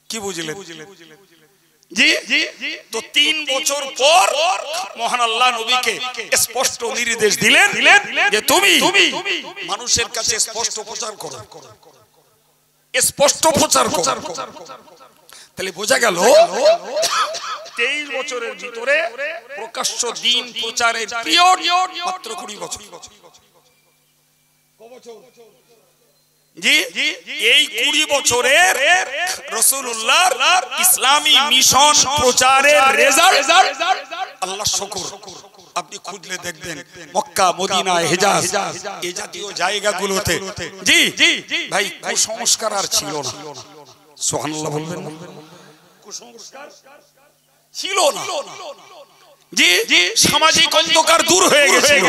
কি বুঝলেন? জি, তো 3 বছর পর মহান আল্লাহ নবীকে স্পষ্ট নির্দেশ দিলেন যে তুমি মানুষের কাছে স্পষ্ট প্রচার করো, স্পষ্ট প্রচার করো। তাহলে বোঝা গেল 23 বছরের ভিতরে প্রকাশ্য দিন প্রচারের পিরিয়ড মাত্র 20 বছর। জি, এই 20 বছরের রাসূলুল্লাহর ইসলামী মিশন প্রচারের রেজাল্ট আল্লাহ শুকর। আপনি খুঁজলে দেখবেন মক্কা, মদিনা, হিজাজ এই জাতীয় জায়গাগুলোতে জি ভাই কুসংস্কার আর ছিল না। সুবহানাল্লাহ বলবেন না? কুসংস্কার ছিল না। জি, সামাজিক অন্ধকার দূর হয়ে গেছিল,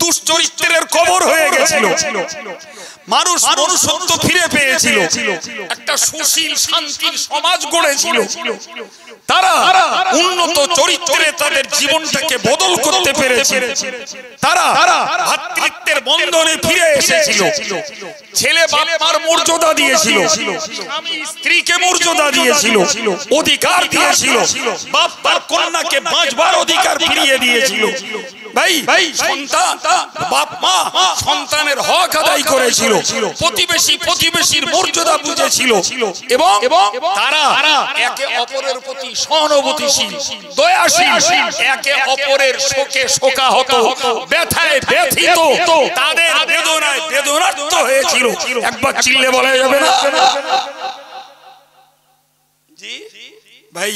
দুশ্চরিত্রের কবর হয়ে গেছিল, মানুষ মনুষ্যত্ব ফিরে পেয়েছিল, একটা সুশীল শান্তির সমাজ গড়েছিল। তারা উন্নত চরিত্রে তাদের জীবনটাকে বদল করতে পেরেছিল। তারা ভ্রাতৃত্বের বন্ধনে ফিরে এসেছিল। ছেলে বাবার মর্যাদা দিয়েছিল, স্বামী স্ত্রীকে মর্যাদা দিয়েছিল, অধিকার দিয়েছিল, বাপ তার কন্যাকে বাঁচবার অধিকার ফিরিয়ে দিয়েছিল। ভাই সন্তান, বাপ মা সন্তানের হক আদায় করেছিল, প্রতিবেশীর মর্যাদা বুঝেছিল, এবং তারা একে অপরের প্রতি সহানুভূতিশীল, দয়াশীল, একে অপরের শোকে শোকাহত, ব্যথায় ব্যথিত, তাদের বেদনায় বেদনার্ত হয়েছিল। একবার চিল্লে বলা যাবে না? জি ভাই,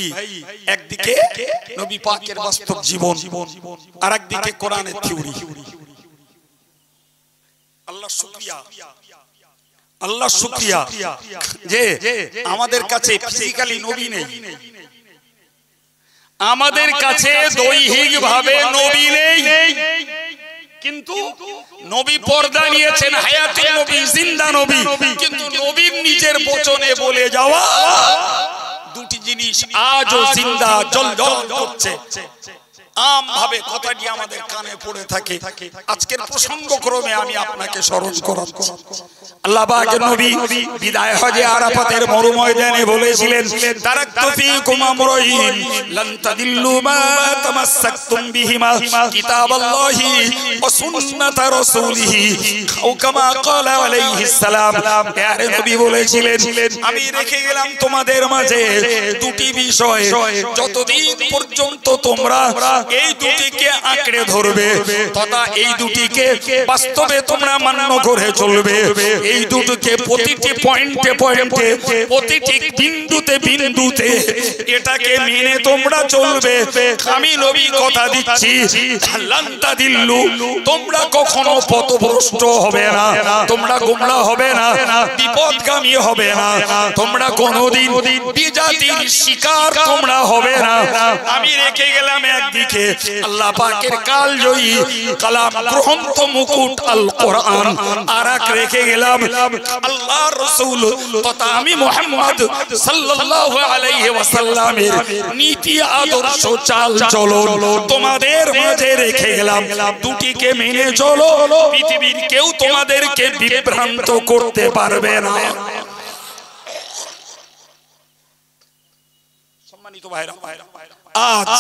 একদিকে নবী পাকের বাস্তব জীবন, আর একদিকে কোরআনের থিওরি। আল্লাহ শুকরিয়া, আল্লাহ শুকরিয়া যে আমাদের কাছে ফিজিক্যালি নবী নেই, আমাদের কাছে দৈহিক ভাবে নবী নেই, কিন্তু নবী পর্দা নিয়েছেন, হায়াতে নবী, জিন্দা নবী। কিন্তু নবীর নিজের বচনে বলে যাওয়া দুটি জিনিস আজও জিন্দা জ্বলজ্বল করছে। আম ভাবে কথাটি আমাদের কানে পড়ে থাকে। আজকের প্রসঙ্গক্রমে আমি আপনাকে স্মরণ করাচ্ছি, আল্লাহ পাকের নবী বিদায় হজে আরাফাতের মরু ময়দানে বলেছিলেন, তারাকতু ফীকুম আমরাইন লান তাদিল্লু মা তামাসসাকতুম বিহিমা কিতাবাল্লাহি ওয়া সুন্নাতা রাসূলিহি আও কামা ক্বালা আলাইহিস সালাম। প্যারে নবী বলেছিলেন, আমি রেখে গেলাম তোমাদের মাঝে দুটি বিষয়, যতদিন পর্যন্ত তোমরা এই দুটিকে আঁকড়ে ধরবে তথা এই দুটিকে বাস্তবে তোমরা মান্য করে চলবে, এই দুটিকে প্রতিটি পয়েন্টে পয়েন্টে, প্রতিটি বিন্দুতে বিন্দুতে এটাকে মেনে তোমরা চলবে, আমি নবী কথা দিচ্ছি, লান তাদিল্লু, তোমরা কখনো পথভ্রষ্ট হবে না, তোমরা গোমরা হবে না, বিপদগামী হবে না, তোমরা কোনোদিন বিজাতির শিকার তোমরা হবে না। আমি রেখে গেলাম একদিকে আল্লাহ পাকের কালজয়ী কালাম গ্রন্থ মুকুট আল কোরআন, আর এক রেখে গেলাম আল্লাহর রাসূল তথা আমি মুহাম্মদ সাল্লাল্লাহু আলাইহি ওয়াসাল্লামের নীতি আদর্শ চাল চলন তোমাদের মাঝে রেখে গেলাম। দুটিকে মেনে চলো, পৃথিবীর কেউ তোমাদেরকে বিভ্রান্ত করতে পারবে না। সম্মানিত ভাইরা, আজ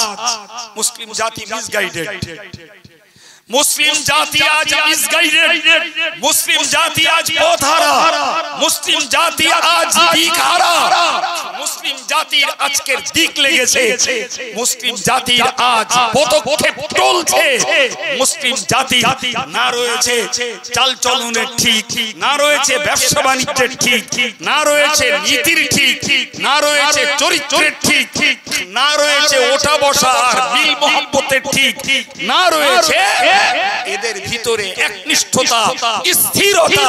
মুসলিম জাতি মিসগাইডেড, মুসলিম জাতি আজ মিসগাইডেড, মুসলিম জাতি আজ পথহারা, মুসলিম জাতি আজ দিকহারা, মুসলিম জাতির আজকের দিক লেগেছে, মুসলিম জাতির আজ পদক্ষেপ চলছে, মুসলিম জাতি না রয়েছে চালচলনের ঠিক, না রয়েছে ব্যবসা বাণিজ্যের ঠিক, না রয়েছে নীতির ঠিক, না রয়েছে চরিত্রের ঠিক, না রয়েছে ওঠা বসা আর মিল মহব্বতের ঠিক, না রয়েছে এদের ভিতরে একনিষ্ঠতা স্থিরতা,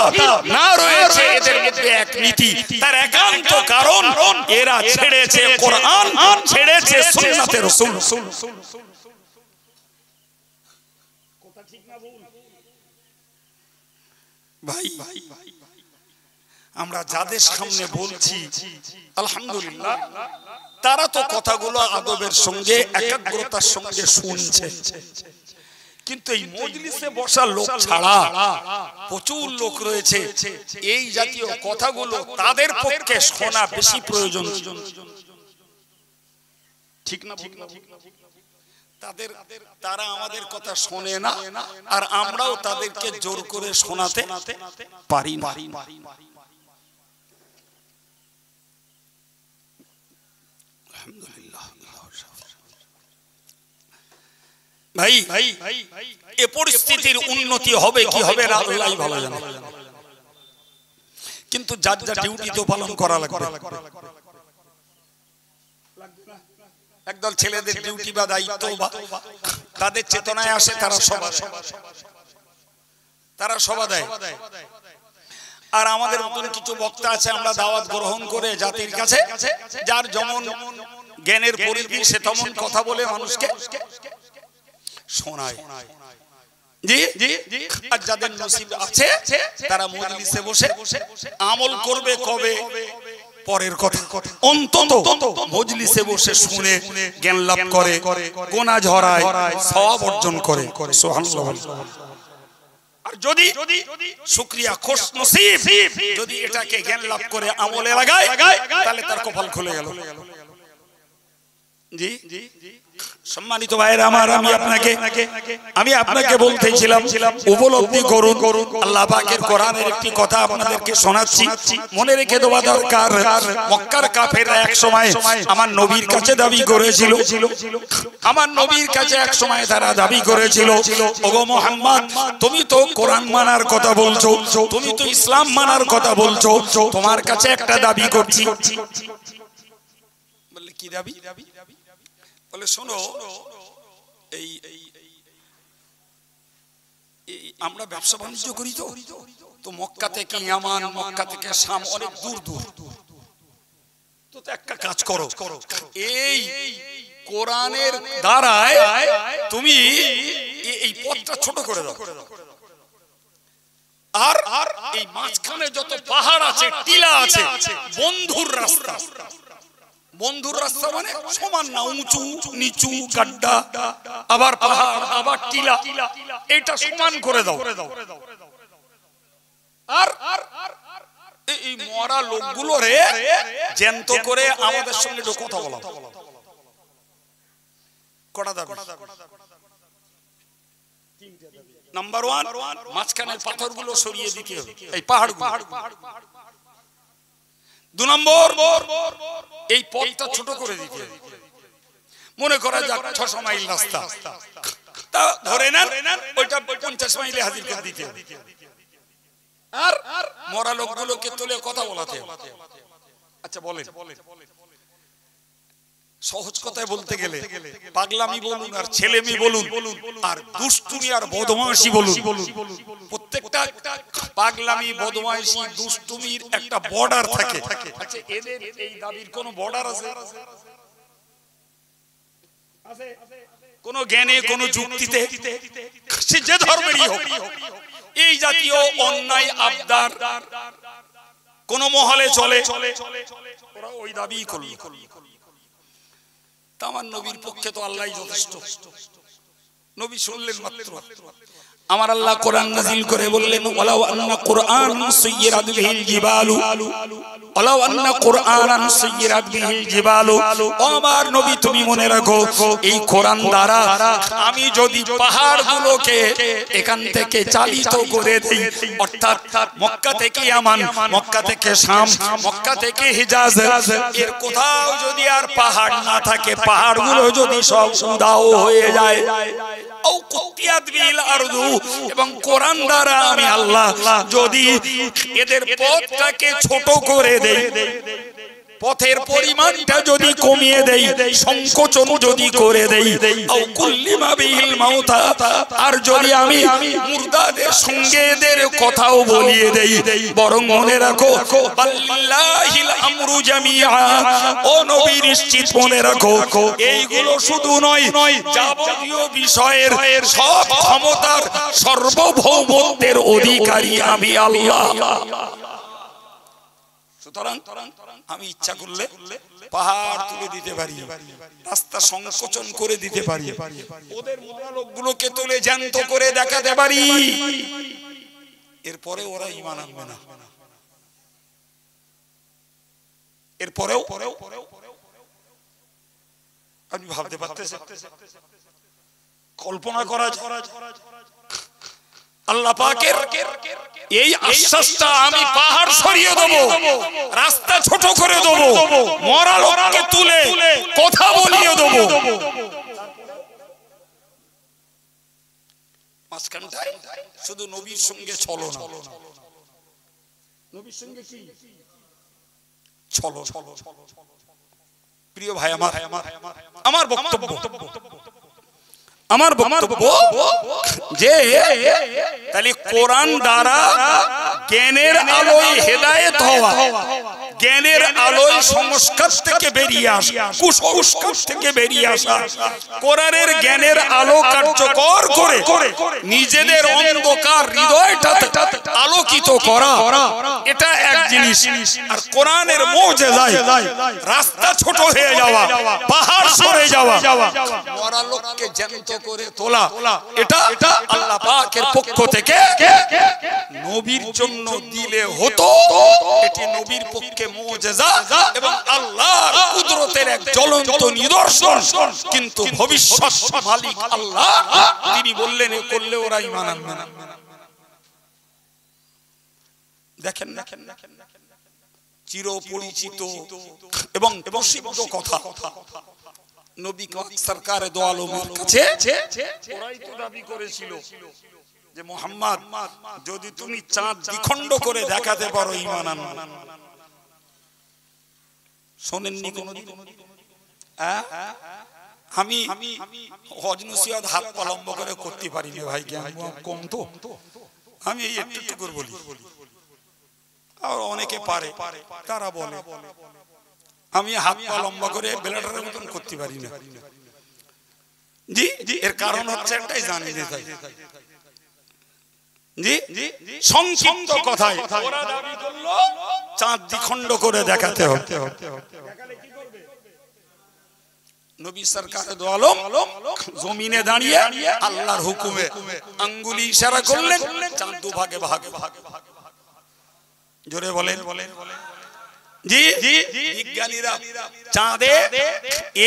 না রয়েছে এদের মধ্যে এক নীতি। তার একান্ত কারণ এরা ছেড়েছে কোরআন, ছেড়েছে সুন্নাতে রাসূল। কথা ঠিক না ভুল? ভাই আমরা যাদের সামনে বলছি আলহামদুলিল্লাহ, তারা তো কথাগুলো আদবের সঙ্গে একাগ্রতার সঙ্গে শুনছে, কিন্তু এই মজলিসে বসা লোক ছাড়া প্রচুর লোক রয়েছে, এই জাতীয় কথাগুলো তাদের পক্ষে শোনা বেশি প্রয়োজন। ঠিক না? তারা আমাদের কথা শোনে না, আর আমরাও তাদেরকে জোর করে শোনাতে পারি না। ভাই এ পরিস্থিতির উন্নতি হবে কি হবে না আল্লাহই ভালো জানে, কিন্তু যার যা ডিউটি তো পালন করা লাগবে। একদল ছেলেদের ডিউটি বা দায়িত্ব তাদের চেতনায় আসে, তারা সভা দেয়, আর আমাদের মতন কিছু বক্তা আছে, আমরা দাওয়াত গ্রহণ করে জাতির কাছে যার যেমন জ্ঞানের পরিধি সে তেমন কথা বলে মানুষকে শোনায়। জি জি, আর যাদের নসিব আছে তারা মজলিসে বসে আমল করবে কবে পরের কথা, অন্তত মজলিসে বসে শুনে জ্ঞান লাভ করে, গোনা ঝরায়, সওয়াব অর্জন করে। সুবহানাল্লাহ। আর যদি শুকরিয়া খুশ নসিব যদি এটাকে জ্ঞান লাভ করে আমলে লাগায়, তাহলে তার কপাল খুলে গেল। জি জি, সম্মানিত ভাইরা আমার, আমি আপনাকে বলতেছিলাম উপলব্ধি করুন, আল্লাহ পাকের কোরআনের একটি কথা আপনাদেরকে শোনাচ্ছি, মনে রেখে দেওয়া দরকার। মক্কার কাফেররা এক সময় আমার নবীর কাছে দাবি করেছিল, আমার নবীর কাছে এক সময় তারা দাবি করেছিল, ওগো মুহাম্মদ, তুমি তো কোরআন মানার কথা বলছো, তুমি তো ইসলাম মানার কথা বলছো, তোমার কাছে একটা দাবি করছি। বললে কি দাবি? বলে শোনো, এই আমরা ব্যবসা বাণিজ্য করি, তো মক্কা থেকে ইয়ামান, মক্কা থেকে শাম অনেক দূর দূর, তো একটা কাজ করো, এই কোরআনের দ্বারায় তুমি এই পথটা ছোট করে দাও, আর এই মাঝখানে যত পাহাড় আছে, টিলা আছে, বন্ধুর রাস্তা, বন্ধুর রাস্তা মানে সমান না, উঁচু নিচু, গাড্ডা, আবার পাহাড়, আবার টিলা, এটা সমান করে দাও। আর এই মরা লোকগুলো রে জ্যান্ত করে আমাদের সঙ্গে কথা বলা, কটা দাবি। নাম্বার 1, মাঝখানের পাথরগুলো সরিয়ে দিতে হবে, এই পাহাড়। 2 নম্বর, এই পথটা ছোট করে দিতে হবে। মনে করা যাক 600 মাইল রাস্তা, তা ধরে নেন ওইটা 50 মাইলে হাজির করে দিতে হবে, আর মরা লোকগুলোকে তুলে কথা বলাতে হবে। আচ্ছা বলেন, সহজ কথায় বলতে গেলে পাগলামি বলুন আর ছেলেমি বলুন আর দুষ্টুমি আর বদমাশি বলুন, প্রত্যেকটা পাগলামি, বদমাশি, দুষ্টুমির একটা বর্ডার থাকে। আচ্ছা এদের এই দাবির কোনো বর্ডার আছে? কোন জ্ঞানে, কোন যুক্তিতে, সে যে ধর্মেরই হোক, এই জাতীয় অন্যায় আবদার কোন মহলে চলে, ওরা ওই দাবি করল। আমার নবীর পক্ষে তো আল্লাহই যথেষ্ট। নবী শুনলেন মাত্র, আমার আল্লাহ কোরআন নাযিল করে বললেন ওয়ালাউ আন্না কুরআন সুয়্যিরাত বিহিল জিবালু ওয়ালাউ আন্না কুরআনান সুয়্যিরাত বিহিল জিবালু ও আমার নবী তুমি মনে রাখো এই কোরআন দ্বারা আমি যদি পাহাড়গুলোকে এখান থেকে চালিত করে দেই অর্থাৎ মক্কা থেকে ইয়ামান মক্কা থেকে শাম মক্কা থেকে হিজাজ এর কোথাও যদি আর পাহাড় না থাকে পাহাড়গুলো যদি সব উধাও হয়ে যায় ও কুতিয়াত বিল আরদু এবং কোরআন দ্বারা আমি আল্লাহ যদি এদের পথটাকে ছোট করে দেই পথের পরিমাণটা যদি কমিয়ে দেই সংকোচন যদি করে দেই ও কুল্লিমা বিল মাউতা আর যদি আমি মুর্দাদের সঙ্গে এদের কথাও বলিয়ে দেই বরং মনে রাখো আল্লাহিল আমরু জামিআ ও নবী নিশ্চিত মনে রাখো এইগুলো শুধু নয় যাবতীয় বিষয়ের সব ক্ষমতার সার্বভৌমত্বের অধিকারী আমি আল্লাহ সুতরাং আমি ইচ্ছা করলে পাহাড় তুলে দিতে পারি রাস্তা সংকোচন করে দিতে পারি ওদের মোনালোকগুলোকে তুলে জ্যান্ত করে দেখাতে পারি এরপরে ওরা ঈমান আনবে না এরপরেও আপনি ভাবতে পারতেছেন কল্পনা করা আল্লাহ পাকের এই আশ্বাসটা আমি পাহাড় সরিয়ে দেব রাস্তা ছোট করে দেব মরা লোককে তুলে কথা বলিয়ে দেব মাঝখানটায় শুধু নবীর সঙ্গে চলো না নবীর সঙ্গে কি চলো প্রিয় ভাই আমার বক্তব্য যে তাহলে কোরআন দ্বারা জ্ঞানের আলোয় হেদায়েত হওয়া জ্ঞানের আলোয় সংস্কার থেকে বেরিয়ে আসা কুসংস্কার থেকে বেরিয়ে আসা কোরআনের জ্ঞানের আলো কার্যকর করে নিজেদের অন্ধকার হৃদয়টাকে আলোকিত করা এটা এক জিনিস আর কোরআনের মুজিজায় রাস্তা ছোট হয়ে যাওয়া পাহাড় সরে যাওয়া মরা লোককে জ্যান্ত করে তোলা এটা আল্লাহ পাকের পক্ষ থেকে নবীর জন্য দিলে হতো এটি নবীর পক্ষে মুজিজা এবং আল্লাহর কুদরতের এক জ্বলন্ত নিদর্শন কিন্তু ভবিষ্যৎ মালিক আল্লাহ তিনি বললেন এ করলে ওরা ঈমান আনবে না দেখেন চিরপরিচিত এবং প্রসিদ্ধ কথা নবী সরকার দো আলমের কাছে ওরাই তো দাবি করেছিল যে মুহাম্মদ যদি তুমি চাঁদ দ্বিখণ্ড করে দেখাতে পারো ঈমান আনো শোনেননি কোনদিন আমি হজ নসিহত হাত পা লম্বা করে করতে পারি না ভাই জ্ঞান কম তো আমি এই একটু বলি আর অনেকে পারে তারা বলে আমি হাত পা লম্বা করে বেলাটার মতন করতে পারি না জি এর কারণ হচ্ছে একটাই জানি না তাই জি সংক্ষিপ্ত কথায় ওরা দাবি করলো চাঁদ দ্বিখণ্ড করে দেখাতে হবে নবী সরকার দো আলম জমিনে দাঁড়িয়ে আল্লাহর হুকুমে আঙ্গুলি ইশারা করলেন চাঁদ দুভাগে ভাগে জোরে বলেন জি বিজ্ঞানীরা চাঁদে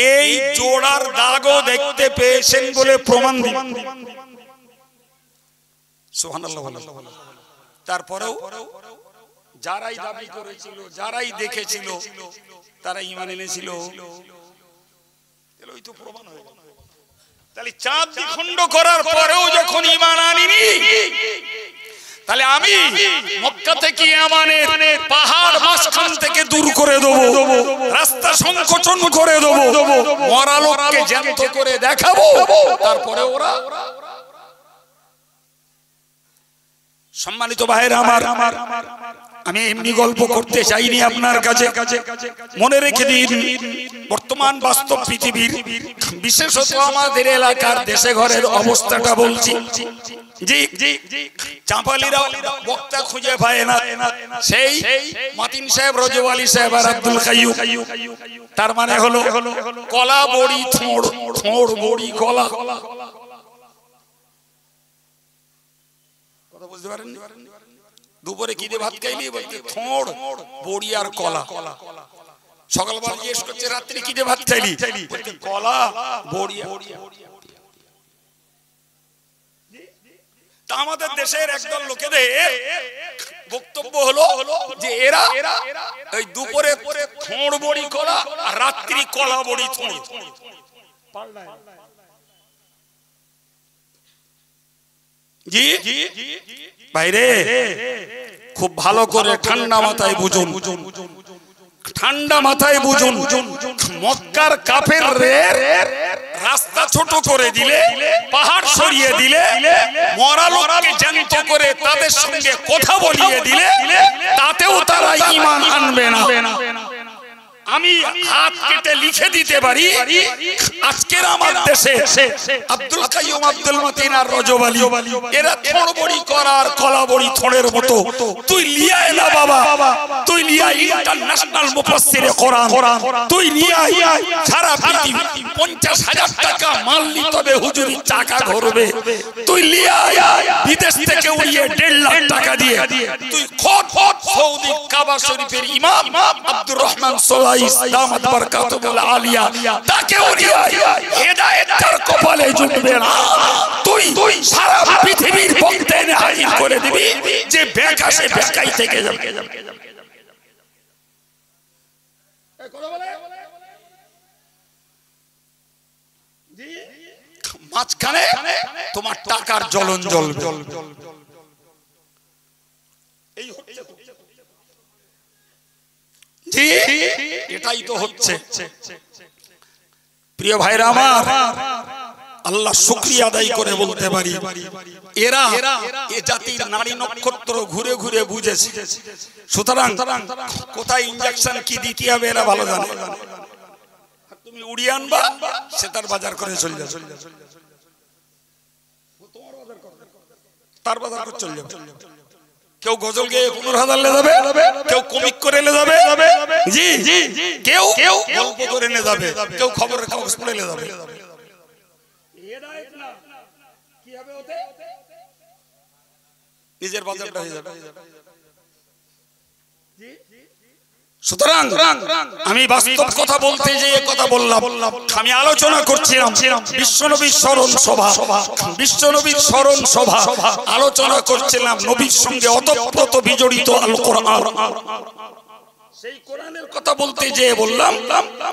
এই জোড়ার দাগও দেখতে পেয়েছেন বলে প্রমাণ দিন সুবহানাল্লাহ তারপরেও যারাই দাবি করেছিল যারাই দেখেছিল তারা ঈমান এনেছিল এটাই তো প্রমাণ হয়ে গেল তাহলে চাঁদ দ্বিখণ্ড করার পরেও যখন ঈমান আনিনি তাহলে আমি মক্কা থেকে ইয়ামানের পাহাড় মাঝখান থেকে দূর করে দেব রাস্তা সংকোচন করে দেব মরা লোককে জ্যান্ত করে দেখাবো তারপরে ওরা সম্মানিত ভাইরা আমার আমি এমনি গল্প করতে চাইনি আপনার কাছে মনে রেখে দিন বর্তমান বাস্তব পৃথিবীর বিশেষত আমাদের এলাকার দেশে ঘরের অবস্থাটা বলছি জি চাঁপালিরা বক্তা খুঁজে পায় না সেই মাতিন সাহেব রজব আলী সাহেব আর আব্দুল কাইয়ুম তার মানে হলো কলা বড়ি থোড় বড়ি কলা কথা বুঝতে পারেন? দুপুরে কি দিয়ে ভাত খাইলি? বলতে থোড় বড়ি আর কলা। সকালবেলা জিজ্ঞেস করছে রাত্রি কি দিয়ে ভাত খাইলি? বলতে কলা বড়ি। তা আমাদের দেশের একদল লোকেদের বক্তব্য হলো যে এরা ওই দুপুরে থোড় বড়ি কলা আর রাত্রি কলা বড়ি থোড়। জি ভাইরে খুব ভালো করে ঠান্ডা মাথায় বুঝুন, ঠান্ডা মাথায় বুঝুন। মক্কার কাফেরদের রাস্তা ছোট করে দিলে, পাহাড় সরিয়ে দিলে, মরা লোককে জ্যান্ত করে তাদের সঙ্গে কথা বলিয়ে দিলে তাতেও তারা ঈমান আনবে না। আমি হাত কেটে লিখে দিতে পারি আজকের আমার দেশে আব্দুল কাইয়ুম, আব্দুল মতিন আর রজব আলী এরা থোড় বড়ি করার কলা বড়ি থোড়ের মতো। তুই লিয়া এলা বাবা, তুই লিয়া ইন্টারন্যাশনাল মুফাসসিরে কোরআন, তুই লিয়া সারা পৃথিবী 50,000 টাকা মাল তবে হুজুরি টাকা ঘুরবে। তুই লিয়া বিদেশ থেকে উড়িয়ে 1.5 লাখ টাকা দিয়ে তুই খোদ সৌদি কাবা শরীফের ইমাম আব্দুর রহমান সোলাই দামাত বরকাতুল আলিয়া তাকে উড়িয়ে হেদায়েতের কপালে জুটবে না। তুই সারা পৃথিবীর ভক্তদের হাজির করে দিবি যে বেকা সে বেকাই থেকে যাবে। মাঝখানে তোমার টাকার জ্বলন জ্বলবে। এই হচ্ছে জি, এটাই তো হচ্ছে। প্রিয় ভাইরা আমার, আল্লাহ শুকরিয়া আদায় করে বলতে পারি এরা এ জাতির নারী নক্ষত্র ঘুরে ঘুরে বুঝেছে। সুতরাং কোথায় ইনজেকশন কি দিতে হবে এরা ভালো জানে। তুমি উড়িয়ে আনবা সে তার বাজার করে চলে যাবে, তার বাজার করে চলে যাবে। কেউ গজল গেয়ে 15,000 লে যাবে, কেউ কমিক করে লে যাবে, জি কেউ গল্প করে নে যাবে, কেউ খবরের কাগজ পড়ে লে যাবে। নিজের বাজারটা হয়ে যাবে। সুতরাং আমি বাস্তব কথা বলতে যে কথা বললাম, আমি আলোচনা করছিলাম বিশ্বনবীর স্মরণ সভা, বিশ্বনবীর স্মরণ সভা আলোচনা করছিলাম নবীর সঙ্গে ওতপ্রোত বিজড়িত আল কোরআন। সেই কোরআনের কথা বলতে যে বললাম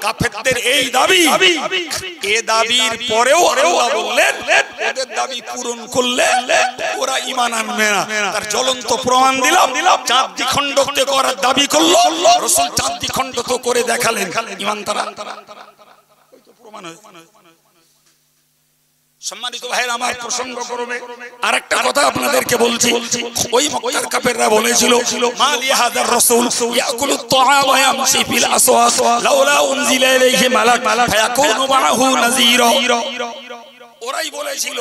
কাফেরদের এই দাবি, এই দাবির পরেও আল্লাহ বললেন ওদের দাবি পূরণ করলে ওরা ঈমান আনবে না। তার জ্বলন্ত প্রমাণ দিলাম। চাঁদ দ্বিখণ্ডিত করার দাবি করলো, রাসূল চাঁদ দ্বিখণ্ডিত করে দেখালেন, ঈমান তারা প্রমাণ হয়েছে। সম্মানিত ভাইরা আমার, প্রসঙ্গ করবে আরেকটা কথা আপনাদেরকে বলছি। ওই মক্কার কাফেররা বলেছিল মা লি হাযার রাসূল ইয়াকুলুত তাআম ওয়া ইয়ামশি ফিল আসওয়াক লাউলা উনজিলা ইলাইহি মালাক ফায়াকুনু মাআহু নাযীরা। ওরাই বলেছিল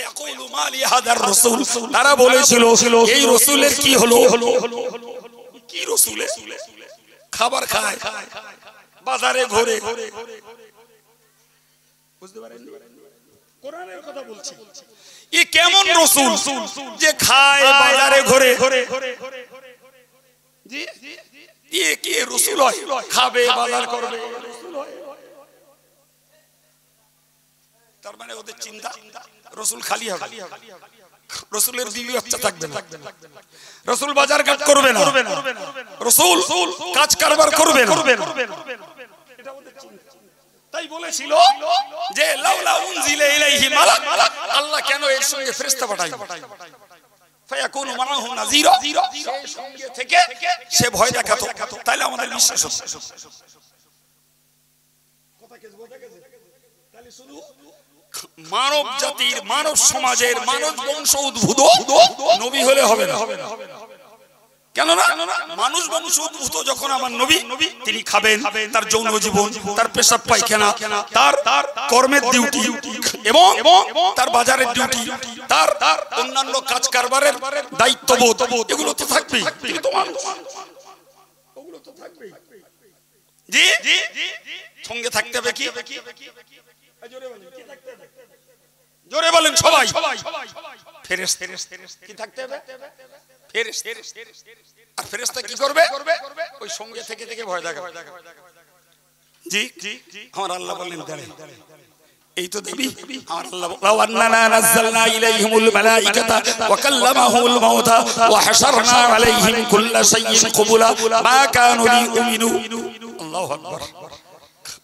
ইয়াকুলু মা লি হাযার রাসূল, তারা বলেছিল এই রাসূলের কি হলো? কি রাসূলে খাবার খায়, বাজারে ঘোরে, বুঝতে পারেন? কোরআনের কথা বলছি। এ কেমন রাসূল যে খায় বাজারে ঘোরে? জি এ কি রাসূল হয়? খাবে বাজার করবে রাসূল হয়? তার মানে ওদের চিন্তা রাসূল খালি হবে, রাসূলের বিবি বাচ্চা থাকবে না, রাসূল বাজার ঘাট করবে না, রাসূল কাজ কারবার করবে না। এটা ওদের চিন্তা। তাই বলেছিল যে লাউলা উনজিলা ইলাইহি মালাক, আল্লাহ কেন এর সঙ্গে ফেরেশতা পাঠায়? ফায়াকুনু মাআহু নাযীরা, সঙ্গে থেকে সে ভয় দেখাতো, তাহলে আমাদের বিশ্বাস হতো। তাহলে শুধু মানব জাতির, মানব সমাজের, মানব বংশ উদ্ভূত নবী হলে হবে না। কেন না? মানুষ বংশ উদ্ভূত যখন আমার নবী, তিনি খাবেন, তার যৌন জীবন, তার পেশাব পায়খানা, তার কর্মের ডিউটি এবং তার বাজারের ডিউটি, তার অন্যান্য কাজ কারবারের দায়িত্ববোধ, এগুলো তো থাকবেই। জি সঙ্গে থাকতে হবে কি? জোরে বলেন সবাই। ফেরেশতা কি থাকতে হবে? ফেরেশতা। আর ফেরেশতা কি করবে? ওই সঙ্গে থেকে থেকে ভয় দেখাবে। জি আমার আল্লাহ বলেন দাঁড়ান, এই তো দেবী আমার আল্লাহ লাউ আন্নানা নাযালনা ইলাইহিমুল মালাইকাতা ওয়া কাল্লামাহুমুল মাউতা ওয়া হাশারনা আলাইহিম কুল্লা শাইইন কুবুলা মা কানু লিউমিনু। আল্লাহু আকবার।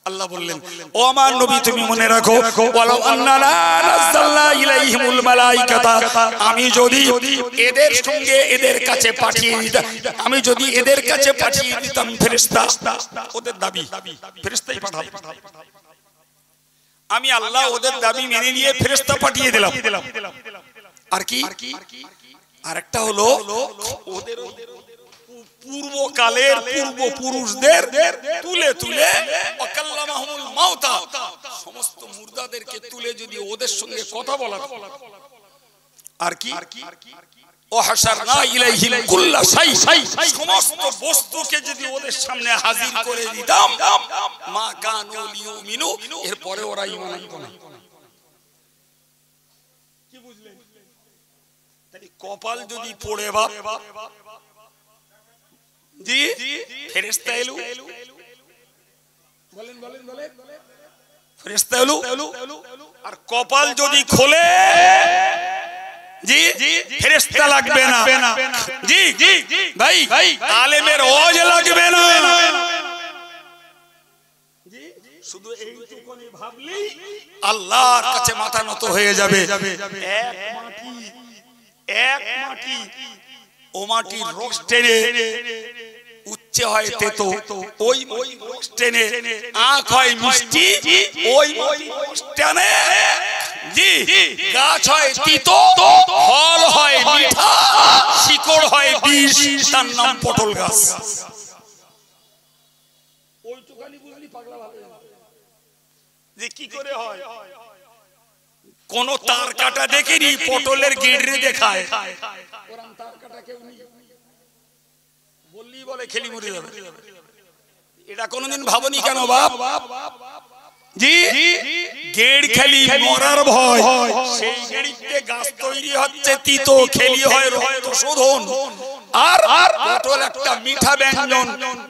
আল্লাহ বললেন ও আমার নবী তুমি মনে রাখো, ওয়ালাউ আন্নানা নাযালনা ইলাইহিমুল মালাইকাতা, আমি যদি এদের সঙ্গে এদের কাছে পাঠিয়ে দিতাম, আমি যদি এদের কাছে পাঠিয়ে দিতাম ফেরেশতা, ওদের দাবি ফেরেশতাই পাঠাবে, আমি আল্লাহ ওদের দাবি মেনে নিয়ে ফেরেশতা পাঠিয়ে দিলাম। আর কি আরেকটা হলো ওদের পূর্বকালের পূর্বপুরুষদের তুলে তুলে ওয়াকাল্লামাহুমুল মাউতা, সমস্ত মুর্দাদেরকে তুলে যদি ওদের সঙ্গে কথা বলা। আর কি ওয়াহাশারনা ইলাইহিম কুল্লা শাই, সমস্ত বস্তুকে যদি ওদের সামনে হাজির করে দিতাম মা কানু লিউমিনু, এরপরে ওরা ঈমান আনতো না। কি বুঝলেন? তাই কপাল যদি পড়ে বাপ জি ফেরেশতা এলো, বলেন বলেন বলেন, ফেরেশতা এলো, আর কপাল যদি খোলে জি ফেরেশতা লাগবে না, জি ভাই আলেমের ওয়াজ লাগবে না, শুধু এইটুকুনি ভাবলেই আল্লাহর কাছে মাথা নত হয়ে যাবে। এক মাটি ও মাটির রস টেনে উচ্চে হয় তেতো, ওই রস টেনে আখ হয় মিষ্টি, ওই রস টেনে জি গাছ হয় তিতো, ফল হয় মিঠা, শিকড় হয় বিষ, তার নাম পটল গাছ। ওইটুখানি বুঝলি পাগলা ভাবে যে কি করে হয়। কোন তার কাটা দেখেনি, পটলের গিঁড়ে দেখায়, ওরকম তার কাটা কেউ নেই, বললি বলে খেলি মরে যাবে। এটা কোনদিন ভাবনি কেন বাপ? জি গেড় খেলি মরার ভয়, সেই গেড়িতে গাছ তৈরি হচ্ছে তিতো, খেলি হয় রক্ত শোধন। আর পটল একটা মিঠা ব্যঞ্জন,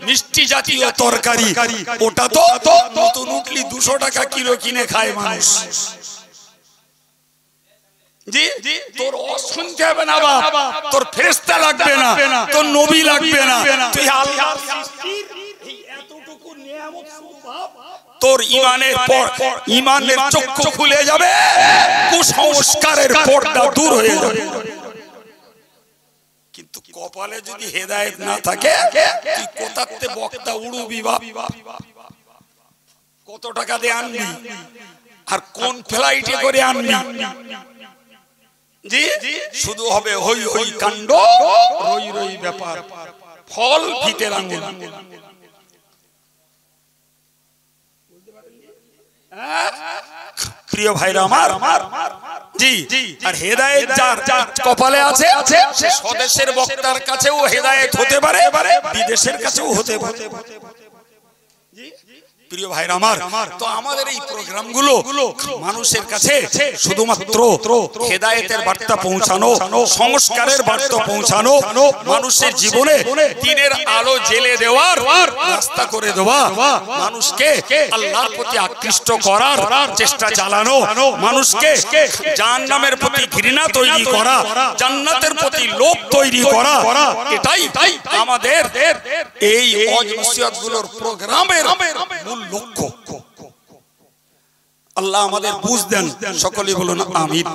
মিষ্টি জাতীয় তরকারি, ওটা তো নতুন উঠলি 200 টাকা কিলো কিনে খায় মানুষ। জি তোর শুনতে হবে না বাপ, তোর ফেরেশতা লাগবে না, তোর নবী লাগবে না, তুই আল্লাহর সৃষ্টির এই এতটুকু নিয়ামত শুধু বাপ, তোর ঈমানের চক্ষু খুলে যাবে, কুসংস্কারের পর্দা দূর হয়ে যাবে। কিন্তু কপালে যদি হেদায়েত না থাকে, তুই কোথাতে বক্তা উড়ুবি বাপ, কত টাকা দিয়ে আনবি আর কোন ফ্লাইটে করে আনবি, জি শুধু হবে হই হই কাণ্ড, রই রই ব্যাপার, ফল ফিতে আঙ্গুল। প্রিয় ভাইরা আমার জি, আর হেদায়েত যার কপালে আছে, সে স্বদেশের বক্তার কাছেও হেদায়েত হতে পারে, বিদেশের কাছেও হতে পারে। প্রিয় ভাইরা আমার, তো আমাদের এই প্রোগ্রামগুলো মানুষের কাছে শুধুমাত্র হেদায়েতের বার্তা পৌঁছানো, সংস্কারের বার্তা পৌঁছানো, মানুষের জীবনে দিনের আলো জ্বেলে দেওয়ার রাস্তা করে দেওয়া, মানুষকে আল্লাহর প্রতি আকৃষ্ট করার চেষ্টা চালানো, মানুষকে জাহান্নামের প্রতি ঘৃণা তৈরি করা, জান্নাতের প্রতি লোভ তৈরি করা, এটাই আমাদের এই ওয়াজ নসিহতগুলোর প্রোগ্রামের মূল লক্ষ্য। আল্লাহ আমাদের বুঝ দেন, সকলেই বলুন আমিন।